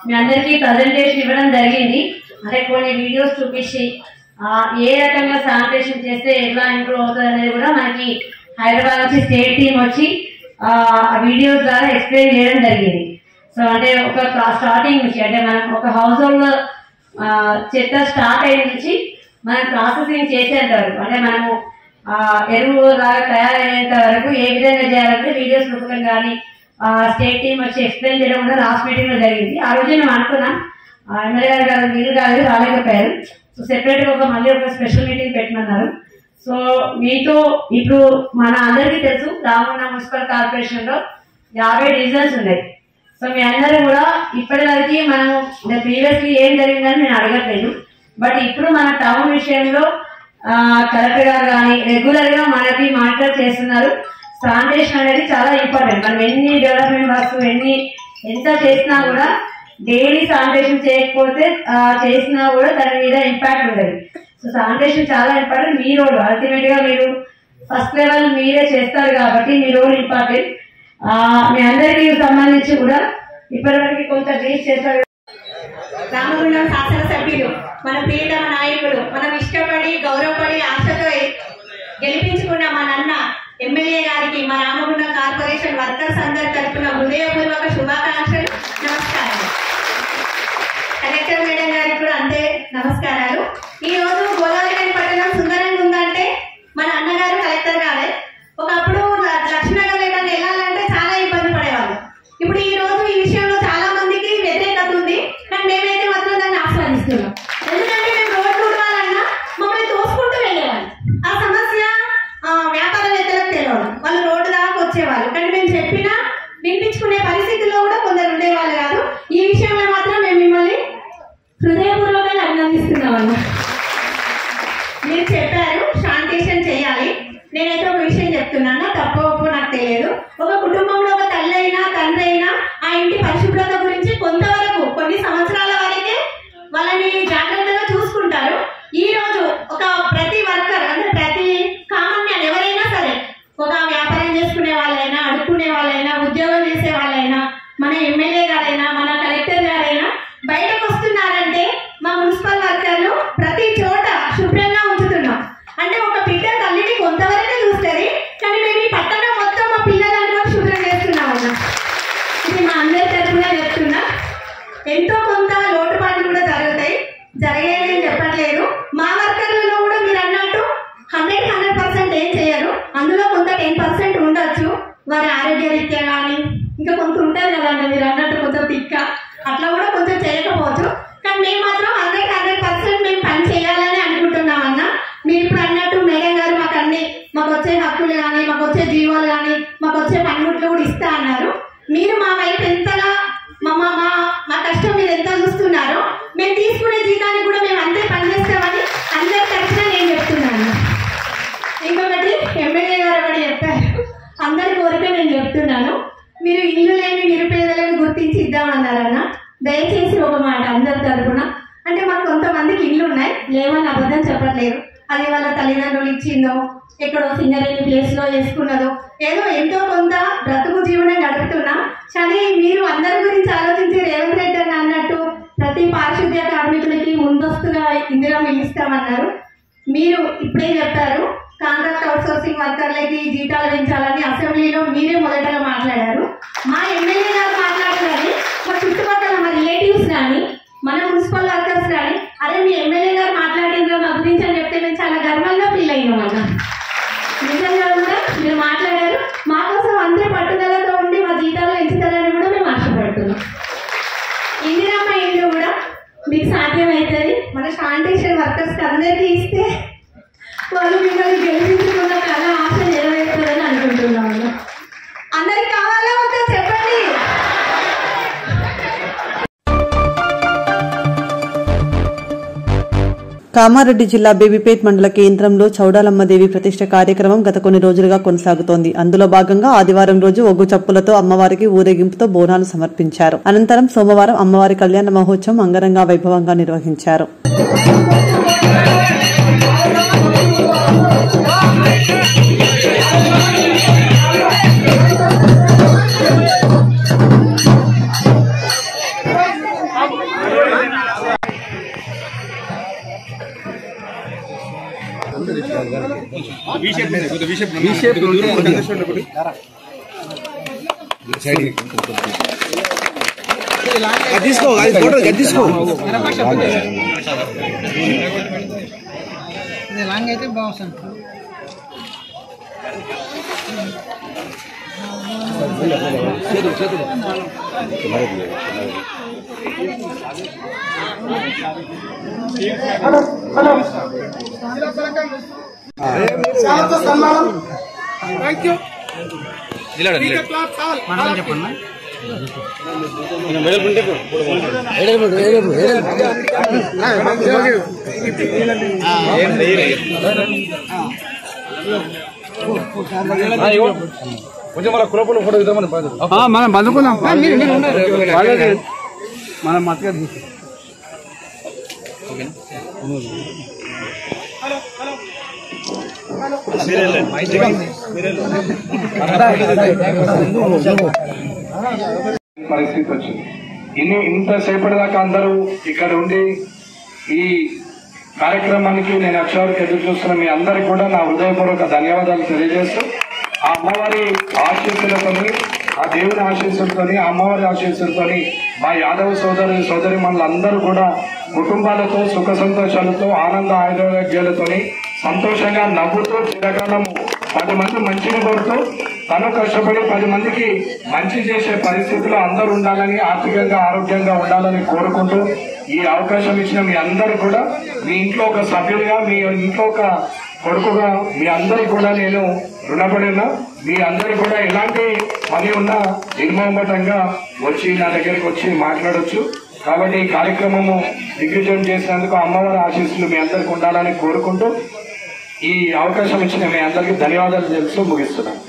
మీ అందరికీ ప్రజెంటేషన్ ఇవ్వడం జరిగింది. అంటే కొన్ని వీడియోస్ చూపించి ఏ రకంగా శానిటేషన్ చేస్తే ఎట్లా ఇంప్రూవ్ అవుతుంది అనేది కూడా మనకి హైదరాబాద్ నుంచి స్టేట్ టీం వచ్చి ఆ వీడియోస్ ద్వారా ఎక్స్ప్లెయిన్ చేయడం జరిగింది. సో అంటే ఒక స్టార్టింగ్ నుంచి అంటే మనం ఒక హౌస్ హోల్డ్ చెత్త స్టార్ట్ అయిన నుంచి మనం ప్రాసెసింగ్ చేసేంత వరకు అంటే మనము ఎరువు లాగా తయారయ్యేంత వరకు ఏ విధంగా చేయాలంటే వీడియోస్ రూపకం కానీ స్టేట్ టీం వచ్చి ఎక్స్ప్లెయిన్ చేయడం కూడా లాస్ట్ మీటింగ్ లో జరిగింది. ఆ రోజు మేము అనుకున్నాం ఎమ్మెల్యే గారు వీలు కాలేదు, రాలేకపోయారు. సో సెపరేట్ గా మళ్ళీ ఒక స్పెషల్ మీటింగ్ పెట్టమన్నారు. సో మీతో ఇప్పుడు మన అందరికీ తెలుసు రామగుండం మున్సిపల్ కార్పొరేషన్ లో 50 డివిజన్స్ ఉన్నాయి. సో మీ అందరూ కూడా ఇప్పటి వరకు మనం ప్రీవియస్లీ ఏం జరిగిందని నేను అడగట్లేదు, బట్ ఇప్పుడు మన టౌన్ విషయంలో కలెక్టర్ గారు కానీ రెగ్యులర్ గా మనకి మానిటర్ చేస్తున్నారు. శానిటేషన్ అనేది చాలా ఇంపార్టెంట్. మనం ఎన్ని డెవలప్మెంట్ వర్క్స్ ఎంత చేసినా కూడా డైలీ శానిటేషన్ చేయకపోతే చేసినా కూడా దాని మీద ఇంపాక్ట్ ఉండదు. సో శానిటేషన్ చాలా ఇంపార్టెంట్. మీ రోల్ అల్టిమేట్ గా మీరు ఫస్ట్ లెవెల్ మీరే చేస్తారు కాబట్టి మీ రోల్ ఇంపార్టెంట్. మీ అందరికీ సంబంధించి కూడా ఇప్పటివరకు కొంత రీచ్ చేస్తారు. రామగుండం శాసనసభ్యులు, మన ప్రియతమ నాయకులు, మనం ఇష్టపడి గౌరవపడి ఆశతో గెలిపించుకున్న మన అన్న ఎమ్మెల్యే గారికి మా రామగుండం కార్పొరేషన్ వర్కర్స్ అందరి తరఫున హృదయపూర్వక శుభాకాంక్షలు, నమస్కారాలు. కలెక్టర్ మేడం గారికి కూడా అంతే నమస్కారాలు. ఈ రోజు గోదావరి పట్టణం సుందరంగా ఉందంటే మన అన్నగారు కలెక్టర్ గారే. ఒకప్పుడు లక్ష్మీనగర్ లేకుండా వెళ్ళాలంటే చాలా ఇబ్బంది పడేవాళ్ళు. ఇప్పుడు ఈ రోజు ఈ విషయంలో చాలా మందికి వ్యతిరేకత ఉంది, కానీ మేమైతే మాత్రం దాన్ని ఆస్వాదిస్తున్నాం. ఎందుకంటే మేము రోడ్డు ఊడవాలన్నా మమ్మల్ని తోసుకుంటూ వెళ్ళేవాళ్ళు. ఆ సమస్య వ్యాపారవేత్తలకు తెలియదు, వాళ్ళు రోడ్డు దాకా వచ్చేవాళ్ళు. కానీ మేము చెప్పినా వినిపించుకునే పరిస్థితిలో కూడా కొందరు ఉండేవాళ్ళు కాదు. ఈ విషయంలో మాత్రం మేము మిమ్మల్ని హృదయపూర్వకంగా అభినందిస్తున్నామన్నా. మీరు చెప్పారు శానిటేషన్ చేయాలి. నేనైతే ఒక విషయం చెప్తున్నాను, తప్పు నాకు తెలియదు. ఒక కుటుంబంలో ఒక తల్లి అయినా తండ్రి అయినా ఆ ఇంటి పరిశుభ్రత గురించి కొంతవరకు కొన్ని సంవత్సరాల వరకే వాళ్ళని జాగ్రత్తగా చూసుకుంటారు. ఈ రోజు ఒక ప్రతి వర్కర్ అంటే ప్రతి కామన్ మ్యాన్ ఎవరైనా సరే, ఒక వ్యాపారం చేసుకునే వాళ్ళైనా, అడుక్కునే వాళ్ళైనా, ఉద్యోగం చేసే వాళ్ళైనా, మన ఎమ్మెల్యే గారైనా, మన కలెక్టర్ గారైనా బయటకు వస్తున్నారంటే మా మున్సిపల్ వర్కర్లు ప్రతి చోట శుభ్రంగా ఉంచుతున్నాం. అంటే ఒక బిడ్డ తల్లిని కొంతవరకే చూస్తుంది, కానీ మేము ఈ పట్టణం మొత్తం మా పిల్లలను కూడా శుభ్రం చేస్తున్నాం అన్న. ఇది మా అందరి తరఫున చెప్తున్నా. ఎంతో కొంత లోటుపాట్లు కూడా జరుగుతాయి, జరిగేది చెప్పట్లేదు. మా వర్కర్లలో కూడా మీరు అన్నట్టు 100% ఏం చేయరు. అందులో కొంత 10% ఉండొచ్చు, వారి ఆరోగ్య రీత్యా కానీ ఇంకా కొంత ఉంటుంది కదండి మీరు అన్నట్టు కొంత తిక్క, అట్లా కూడా కొంచెం చేయకపోవచ్చు. కానీ మేము మాత్రం 100% మేము పని చేయాలని అనుకుంటున్నామన్నా. మీరు ఇప్పుడు అన్నట్టు మేడం గారు మాకు వచ్చే హక్కులు కానీ, మాకు వచ్చే జీవాలు కానీ, మాకు వచ్చే పనిముట్లు కూడా ఇస్తా అన్నారు. మీరు మా వైపు ఎంతగా మా కష్టం మీరు ఎంత చూస్తున్నారో, మేము తీసుకునే జీతానికి కూడా మేము అంతే పనిచేస్తామని అందరి తరఫున నేను చెప్తున్నాను. ఇంకొకటి ఎమ్మెల్యే గారు కూడా చెప్పారు, అందరి కోరిక నేను చెప్తున్నాను. మీరు ఇల్లు లేని నిరుపేద ఇచ్చిందో, ఎక్కడో సింగరేణి ప్లేస్ లో చేసుకున్నదో, ఏదో ఎంతో కొంత బ్రతుకు జీవనం గడుపుతున్నాం. కానీ మీరు అందరి గురించి ఆలోచించి రేవంత్ రెడ్డి అని అన్నట్టు ప్రతి పారిశుద్ధ్య కార్మికులకి ముందస్తుగా ఇందిరమ్మ ఇల్లు ఇస్తామన్నారు. మీరు ఇప్పుడే చెప్పారు కాంట్రాక్ట్ అవుట్సోర్సింగ్ వర్కర్లకి జీతాలు పెంచాలని అసెంబ్లీలో మీరే మొదటగా మాట్లాడారు. మా ఎమ్మెల్యే గారు మాట్లాడారని మా చుట్టుపక్కల మా రిలేటివ్స్ కానీ మన మున్సిపల్ వర్కర్స్ కానీ అరే మీ ఎమ్మెల్యే గారు మాట్లాడిందో మా గురించి అని చెప్తే మేము చాలా గర్వంగా ఫీల్ అయినాం అన్న. నిజంగా కూడా మీరు మాట్లాడారు. మా కోసం అందరూ పట్టుదలతో ఉండి మా జీతాలు పెంచుతారని కూడా మేము ఆశపడుతున్నాం. ఇందిరమ్మ ఇల్లు కూడా మీకు సాధ్యమవుతుంది. మన శానిటేషన్ వర్కర్స్కి అందరికీ ఇస్తే వాళ్ళు మిమ్మల్ని గెలిపించుకున్న కళ ఆశ నెరవేరుతుందని అనుకుంటున్నాము. అందరికి కావాలా వద్దా చెప్పండి. కామారెడ్డి జిల్లా బేబీపేట్ మండల కేంద్రంలో చౌడాలమ్మదేవి ప్రతిష్ఠ కార్యక్రమం గత కొన్ని రోజులుగా కొనసాగుతోంది. అందులో భాగంగా ఆదివారం రోజు ఒగ్గు చప్పులతో అమ్మవారికి ఊరేగింపుతో బోనాలు సమర్పించారు. అనంతరం సోమవారం అమ్మవారి కళ్యాణ మహోత్సవం అంగరంగ వైభవంగా నిర్వహించారు. లాంగ్ అయితే బాగుంది. చెప్పండి కొంచెం మన కులపులు ఫోటో ఇద్దామని మనం బందుకుందాం మనం మతగా పరిస్థితి వచ్చింది. ఇంతసేపటి దాకా అందరూ ఇక్కడ ఉండి ఈ కార్యక్రమానికి నేను అక్షరాలకు ఎదురు చూస్తున్న మీ అందరికి కూడా నా హృదయపూర్వక ధన్యవాదాలు తెలియజేస్తూ ఆ అమ్మవారి ఆశీస్సులతోని, ఆ దేవుని ఆశీస్సులతోని, ఆ అమ్మవారి ఆశీస్సులతోని మా యాదవ సోదరి మనులందరూ కూడా కుటుంబాలతో సుఖ సంతోషాలతో ఆనంద ఆరోగ్యాలతోని సంతోషంగా నవ్వుతూ చిరకాలం 10 మంది మంచిని కోరుతూ తను కష్టపడి 10 మందికి మంచి చేసే పరిస్థితిలో అందరూ ఉండాలని, ఆర్థికంగా ఆరోగ్యంగా ఉండాలని కోరుకుంటూ ఈ అవకాశం ఇచ్చిన మీ అందరూ కూడా మీ ఇంట్లో ఒక సభ్యులుగా, మీ ఇంట్లో ఒక కొడుకుగా మీ అందరికి కూడా నేను రుణపడి ఉన్నా. మీ అందరికి కూడా ఎలాంటి పని ఉన్నా నిర్మోహమాటంగా వచ్చి నా దగ్గరికి వచ్చి మాట్లాడొచ్చు. కాబట్టి ఈ కార్యక్రమము దిగ్విజయం చేసినందుకు అమ్మవారి ఆశీస్సులు మీ అందరికి ఉండాలని కోరుకుంటూ ఈ అవకాశం ఇచ్చిన మీ అందరికీ ధన్యవాదాలు తెలుస్తూ ముగిస్తున్నాను.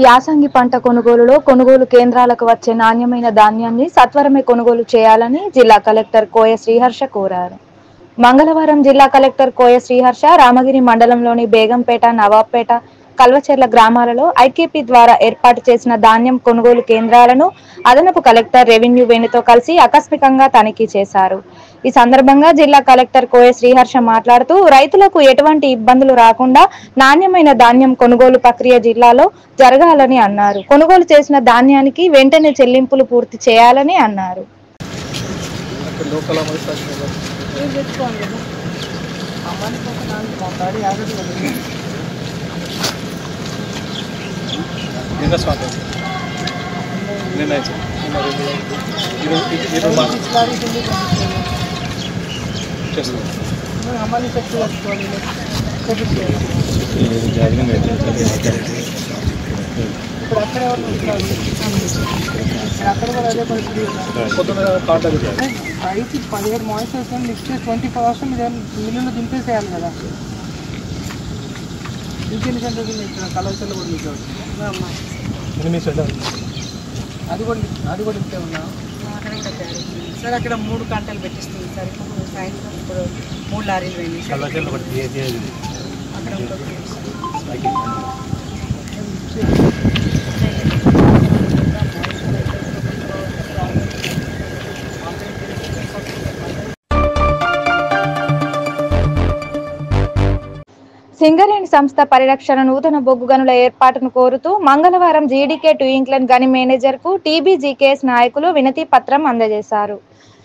యాసంగి పంట కొనుగోలులో కొనుగోలు కేంద్రాలకు వచ్చే నాణ్యమైన ధాన్యాన్ని సత్వరమే కొనుగోలు చేయాలని జిల్లా కలెక్టర్ కోయ శ్రీహర్ష కోరారు. మంగళవారం జిల్లా కలెక్టర్ కోయ శ్రీహర్ష రామగిరి మండలంలోని బేగంపేట, నవాబ్పేట, కల్వచెర్ల గ్రామాలలో ఐకేపీ ద్వారా ఏర్పాటు చేసిన ధాన్యం కొనుగోలు కేంద్రాలను అదనపు కలెక్టర్ రెవెన్యూ వేణుతో కలిసి ఆకస్మికంగా తనిఖీ చేశారు. ఈ సందర్భంగా జిల్లా కలెక్టర్ కోయ శ్రీహర్ష మాట్లాడుతూ రైతులకు ఎటువంటి ఇబ్బందులు రాకుండా నాణ్యమైన ధాన్యం కొనుగోలు ప్రక్రియ జిల్లాలో జరగాలని అన్నారు. కొనుగోలు చేసిన ధాన్యానికి వెంటనే చెల్లింపులు పూర్తి చేయాలని అన్నారు. రైతు 17 మాయిస్చర్స్ నెక్స్ట్ 24 అవర్స్ మిల్లులో దింపేసేయాలి కదా. ఇంకెన్ని సెంటర్స్ ఉన్నాయి ఇక్కడ కలవచల్లో కూడా అది కూడా ఇంతే ఉన్నా సార్. అక్కడ 3 గంటలు పెట్టిస్తుంది సార్. ఇప్పుడు సాయంత్రం ఇప్పుడు 3 లారీలు పోయినాయి అక్కడ. సింగరేణి సంస్థ పరిరక్షణ నూతన బొగ్గు గనుల ఏర్పాటును కోరుతూ మంగళవారం జీడీకే టు ఇంగ్లాండ్ గని మేనేజర్ కు టీబీజీకేఎస్ నాయకులు వినతి పత్రం అందజేశారు.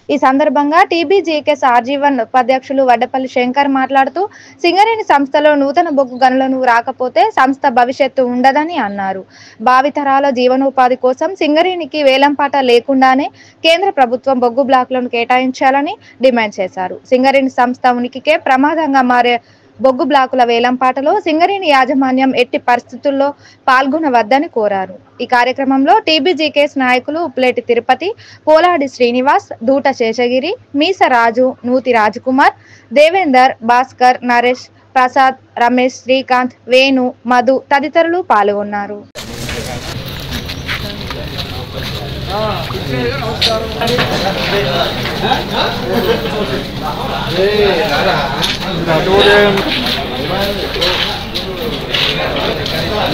ఈ సందర్భంగా టీబీజీకేఎస్ ఆర్జీవన్ ఉపాధ్యక్షులు వడ్డపల్లి శంకర్ మాట్లాడుతూ సింగరేణి సంస్థలో నూతన బొగ్గు గనులను రాకపోతే సంస్థ భవిష్యత్తు ఉండదని అన్నారు. భావితరాల జీవనోపాధి కోసం సింగరేణికి వేలంపాట లేకుండానే కేంద్ర ప్రభుత్వం బొగ్గు బ్లాకులను కేటాయించాలని డిమాండ్ చేశారు. సింగరేణి సంస్థ ఉనికికే ప్రమాదంగా మారే బొగ్గు బ్లాకుల వేలంపాటలో సింగరేణి యాజమాన్యం ఎట్టి పరిస్థితుల్లో పాల్గొనవద్దని కోరారు. ఈ కార్యక్రమంలో టీబీజీకేఎస్ నాయకులు ఉప్లేటి తిరుపతి, పోలాడి శ్రీనివాస్, దూట శేషగిరి, మీస రాజు, నూతి రాజకుమార్, దేవేందర్, భాస్కర్, నరేష్, ప్రసాద్, రమేష్, శ్రీకాంత్, వేణు, మధు తదితరులు పాల్గొన్నారు.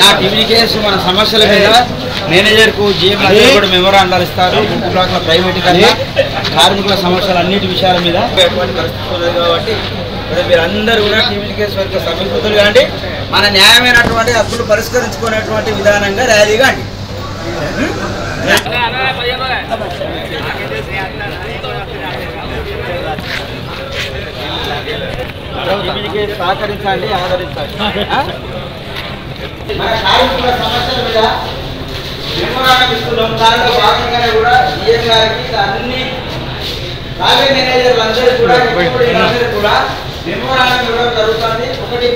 నా టీబీకేఎస్ మన సమస్యల మీద మేనేజర్కు జీఎం కూడా మెమోరాండాలు ఇస్తారు. బొగ్గు బ్లాక్ల ప్రైవేటీకరణ, కార్మికుల సమస్యలు అన్నిటి విషయాల మీద ఎటువంటి పరిస్థితి ఉన్నది కాబట్టి మీరందరూ కూడా టీబీకేఎస్ వరకు సమీకృతులు కాండి, మన న్యాయమైనటువంటి హక్కులు పరిష్కరించుకునేటువంటి విధానంగా ర్యాలీ కాండి. సహకరించండి, ఆదరించండి. మన కార్మికుల సమస్యల మీద మెమోరాండం ఇస్తున్నాం. దానిలో భాగంగానే కూడా జీఎం గారికి అన్ని రైల్వే మేనేజర్లు అందరూ కూడా మెమోరాండం ఇవ్వడం జరుగుతుంది. ఒకటి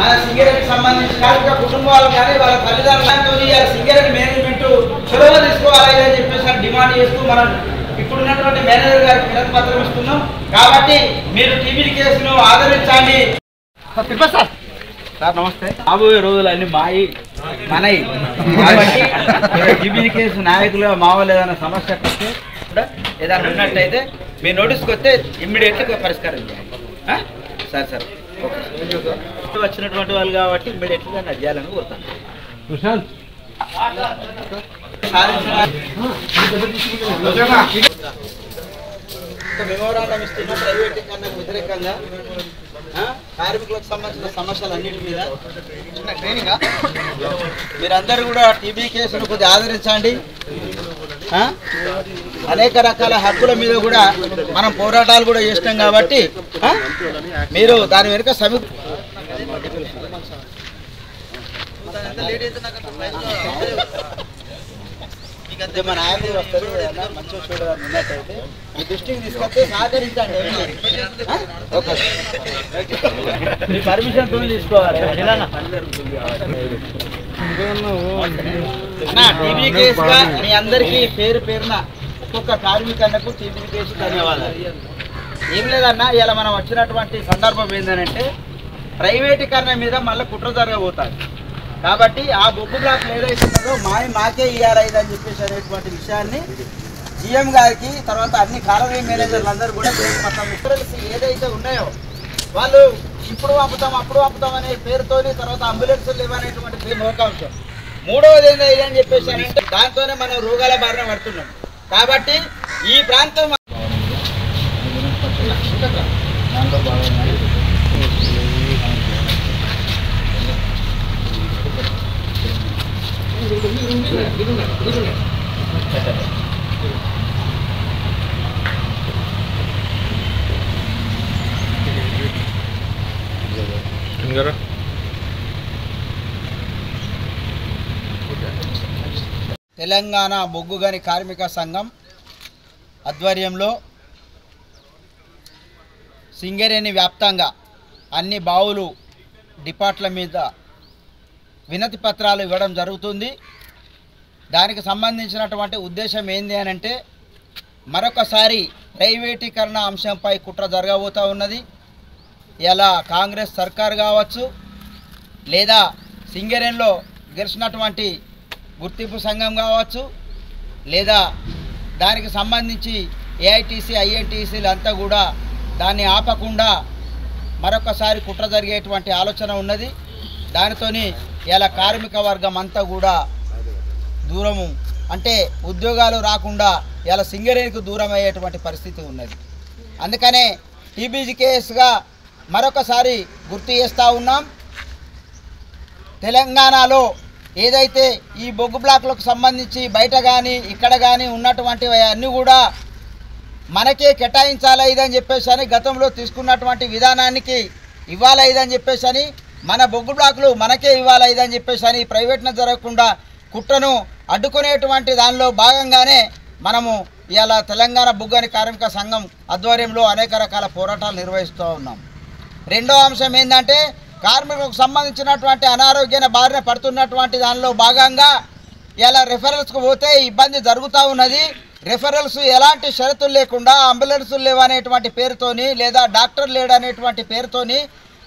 మన సింగరేణికి సంబంధించి కార్మిక కుటుంబాలు కానీ వాళ్ళ తల్లిదండ్రులతో సింగరేణి మేనేజ్మెంట్ చొరవ తీసుకోవాలి అని చెప్పేసి డిమాండ్ చేస్తూ మనం ఇప్పుడున్నటువంటి మేనేజర్ గారికి వినతి పత్రం ఇస్తున్నాం. కాబట్టి మీరు టీబీకేఎస్ను ఆదరించండి. సార్ నమస్తే. రాబోయే రోజులు అన్ని మాయి మనయి కాబట్టి టీబీకేఎస్ నాయకులు మావోలు ఏదైనా సమస్య వస్తే కూడా ఏదైనా ఉన్నట్టయితే మీ నోటీస్కి వస్తే ఇమ్మీడియట్గా పరిష్కారం చేయాలి. Sir sir okay. వచ్చినటువంటి వాళ్ళు కాబట్టి ఇమ్మీడియట్గా నాకు చేయాలని కోరుతాను. మెమోరాండం ఇస్తున్న ప్రైవేటీకరణకు వ్యతిరేకంగా కార్మికులకు సంబంధించిన సమస్యలన్నిటి మీద మీరందరూ కూడా టీబీకేఎస్ను కొద్దిగా ఆదరించండి. అనేక రకాల హక్కుల మీద కూడా మనం పోరాటాలు కూడా చేసినాం కాబట్టి మీరు దాని వెనుక మా నాయకులు వస్తారు, మంచిగా చూడాలని ఉన్నట్టయితే మీ దృష్టికి తీసుకొస్తే సహకరించండి. ఓకే మీ పర్మిషన్ తీసుకోవాలి. టీబీకేఎస్ గా మీ అందరికీ పేరు పేరున ఒక్కొక్క కార్మికులకు టీబీకేఎస్ ధన్యవాదాలు. ఏం లేదన్నా ఇలా మనం వచ్చినటువంటి సందర్భం ఏంటంటే ప్రైవేటీకరణ మీద మళ్ళీ కుట్ర జరగబోతుంది. కాబట్టి ఆ బొగ్గు బ్లాక్లు ఏదైతే ఉన్నదో మాకే ఇవ్వాలి అని చెప్పేసి అనేటువంటి విషయాన్ని జీఎం గారికి తర్వాత అన్ని కాలనీ మేనేజర్లు అందరూ కూడా మొత్తం ఏదైతే ఉన్నాయో వాళ్ళు ఇప్పుడు అప్పుడు అప్పుతాం అనే పేరుతోని తర్వాత అంబులెన్సులు ఇవ్వనేటువంటి పేరు ఒక అంశం. మూడవది ఏంటి అని చెప్పేసి అంటే దాంతోనే మనం రోగాల బారిన పడుతున్నాం. కాబట్టి ఈ ప్రాంతం తెలంగాణ బొగ్గుగని కార్మిక సంఘం ఆధ్వర్యంలో సింగరేణి వ్యాప్తంగా అన్ని బావులు డిపార్ట్ల మీద వినతి పత్రాలు ఇవ్వడం జరుగుతుంది. దానికి సంబంధించినటువంటి ఉద్దేశం ఏంది అని అంటే మరొకసారి ప్రైవేటీకరణ అంశంపై కుట్ర జరగబోతూ ఉన్నది. ఇలా కాంగ్రెస్ సర్కార్ కావచ్చు లేదా సింగరేణిలో గెలిచినటువంటి గుర్తింపు సంఘం కావచ్చు లేదా దానికి సంబంధించి ఏఐటీసీ ఐఎన్టీసీలు అంతా కూడా దాన్ని ఆపకుండా మరొకసారి కుట్ర జరిగేటువంటి ఆలోచన ఉన్నది. దానితోని ఇలా కార్మిక వర్గం అంతా కూడా దూరము అంటే ఉద్యోగాలు రాకుండా ఇలా సింగరేణికి దూరం అయ్యేటువంటి పరిస్థితి ఉన్నది. అందుకనే టీబీజీకేఎస్గా మరొకసారి గుర్తు చేస్తూ ఉన్నాం. తెలంగాణలో ఏదైతే ఈ బొగ్గు బ్లాక్లకు సంబంధించి బయట కానీ ఇక్కడ కానీ ఉన్నటువంటి అన్నీ కూడా మనకే కేటాయించాలా ఇదని చెప్పేసి అని గతంలో తీసుకున్నటువంటి విధానానికి ఇవ్వాలా ఇదని చెప్పేసి అని మన బొగ్గు బ్లాక్లు మనకే ఇవ్వాలా ఇదని చెప్పేసి అని ప్రైవేట్న జరగకుండా కుట్రను అడ్డుకునేటువంటి దానిలో భాగంగానే మనము ఇలా తెలంగాణ బొగ్గుగని కార్మిక సంఘం ఆధ్వర్యంలో అనేక రకాల పోరాటాలు నిర్వహిస్తూ ఉన్నాం. రెండో అంశం ఏంటంటే కార్మికులకు సంబంధించినటువంటి అనారోగ్యాన్ని బారిన పడుతున్నటువంటి దానిలో భాగంగా ఇలా రెఫరల్స్కు పోతే ఇబ్బంది జరుగుతూ ఉన్నది. రెఫరల్స్ ఎలాంటి షరతులు లేకుండా అంబులెన్సులు లేవనేటువంటి పేరుతోని లేదా డాక్టర్ లేడనేటువంటి పేరుతోని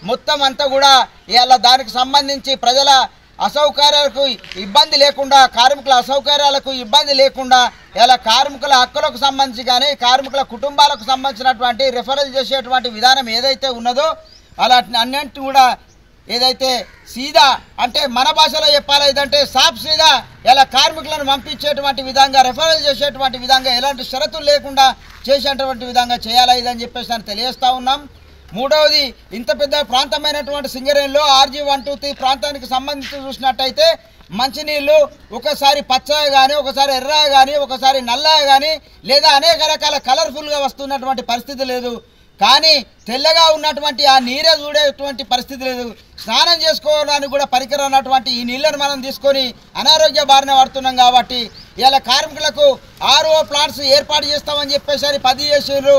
మొత్తం అంతా కూడా ఇలా దానికి సంబంధించి ప్రజల అసౌకర్యాలకు ఇబ్బంది లేకుండా కార్మికుల అసౌకర్యాలకు ఇబ్బంది లేకుండా ఇలా కార్మికుల హక్కులకు సంబంధించి కానీ కార్మికుల కుటుంబాలకు సంబంధించినటువంటి రెఫరల్ చేసేటువంటి విధానం ఏదైతే ఉన్నదో అలా అన్నింటినీ కూడా ఏదైతే సీదా అంటే మన భాషలో చెప్పాలి ఏదంటే సాఫ్ సీదా ఇలా కార్మికులను పంపించేటువంటి విధంగా రెఫరల్ చేసేటువంటి విధంగా ఎలాంటి షరతులు లేకుండా చేసేటువంటి విధంగా చేయాలా ఇదని చెప్పేసి అని తెలియజేస్తూ ఉన్నాం. మూడవది ఇంత పెద్ద ప్రాంతమైనటువంటి సింగరేణిలో RG123 ప్రాంతానికి సంబంధించి చూసినట్టయితే మంచినీళ్ళు ఒకసారి పచ్చగా కానీ ఒకసారి ఎర్రగా కానీ ఒకసారి నల్లగా కానీ లేదా అనేక రకాల కలర్ఫుల్గా వస్తున్నటువంటి పరిస్థితి లేదు. కానీ తెల్లగా ఉన్నటువంటి ఆ నీరే చూడేటువంటి పరిస్థితి లేదు. స్నానం చేసుకోవడానికి కూడా పరికరమైనటువంటి ఈ నీళ్ళను మనం తీసుకొని అనారోగ్య బారిన పడుతున్నాం. కాబట్టి ఇలా కార్మికులకు RO ప్లాంట్స్ ఏర్పాటు చేస్తామని చెప్పేసి 10 చేసారు.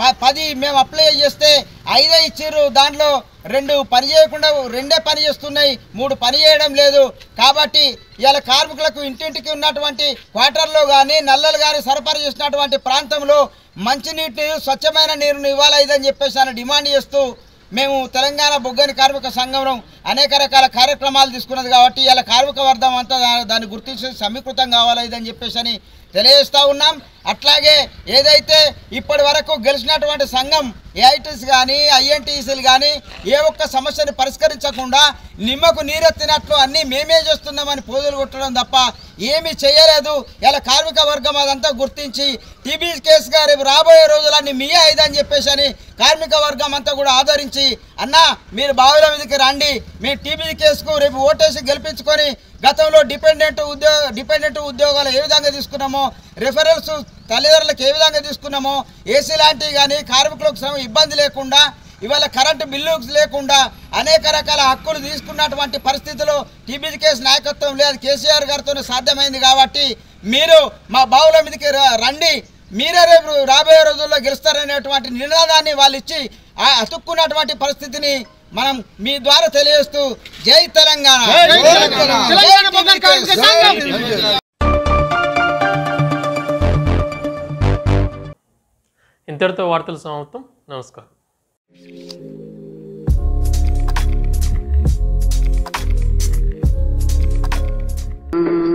10 మేము అప్లై చేస్తే 5 ఇచ్చారు. దాంట్లో 2 పని చేయకుండా 2 పని చేస్తున్నాయి, 3 పని చేయడం లేదు. కాబట్టి ఇలా కార్మికులకు ఇంటింటికి ఉన్నటువంటి క్వార్టర్లో కానీ నల్లలు కానీ సరఫరా చేసినటువంటి ప్రాంతంలో మంచినీటి స్వచ్ఛమైన నీరును ఇవ్వాలి ఇదని చెప్పేసి డిమాండ్ చేస్తూ మేము తెలంగాణ బొగ్గుగని కార్మిక సంఘం అనేక రకాల కార్యక్రమాలు తీసుకున్నది. కాబట్టి ఇలా కార్మిక వర్గం అంతా దాన్ని గుర్తించి సమీకృతం కావాలి ఇదని చెప్పేసి తెలియజేస్తూ ఉన్నాం. అట్లాగే ఏదైతే ఇప్పటి వరకు గెలిచినటువంటి సంఘం ఏఐటీసీ కానీ ఐఎన్టీసీలు కానీ ఏ ఒక్క సమస్యను పరిష్కరించకుండా నిమ్మకు నీరెత్తినట్లు అన్నీ మేమే చేస్తున్నామని పోజులు కొట్టడం తప్ప ఏమీ చేయలేదు. ఇలా కార్మిక వర్గం అదంతా గుర్తించి టీబీజీకేఎస్గా రేపు రాబోయే రోజులన్నీ మీయే అని చెప్పేసి కార్మిక వర్గం అంతా కూడా ఆదరించి అన్న మీరు బావుల మీదకి రండి, మీ టీబీజీకేఎస్కు రేపు ఓటేసి గెలిపించుకొని గతంలో డిపెండెంట్ ఉద్యోగాలు ఏ విధంగా తీసుకున్నామో రెఫరల్స్ తల్లిదండ్రులకు ఏ విధంగా తీసుకున్నామో ఏసీ లాంటివి కానీ కార్మికులకు ఇబ్బంది లేకుండా ఇవాళ కరెంటు బిల్లు లేకుండా అనేక రకాల హక్కులు తీసుకున్నటువంటి పరిస్థితుల్లో టీబీజీకేఎస్ నాయకత్వం లేదు, కేసీఆర్ గారితో సాధ్యమైంది. కాబట్టి మీరు మా బావుల మీదకి రండి, మీరే రేపు రాబోయే రోజుల్లో గెలుస్తారనేటువంటి నినాదాన్ని వాళ్ళు ఇచ్చి అతుక్కున్నటువంటి పరిస్థితిని మనం మీ ద్వారా తెలియజేస్తూ జై తెలంగాణ. ఇంతటితో వార్తలు సమాప్తం. నమస్కారం. you.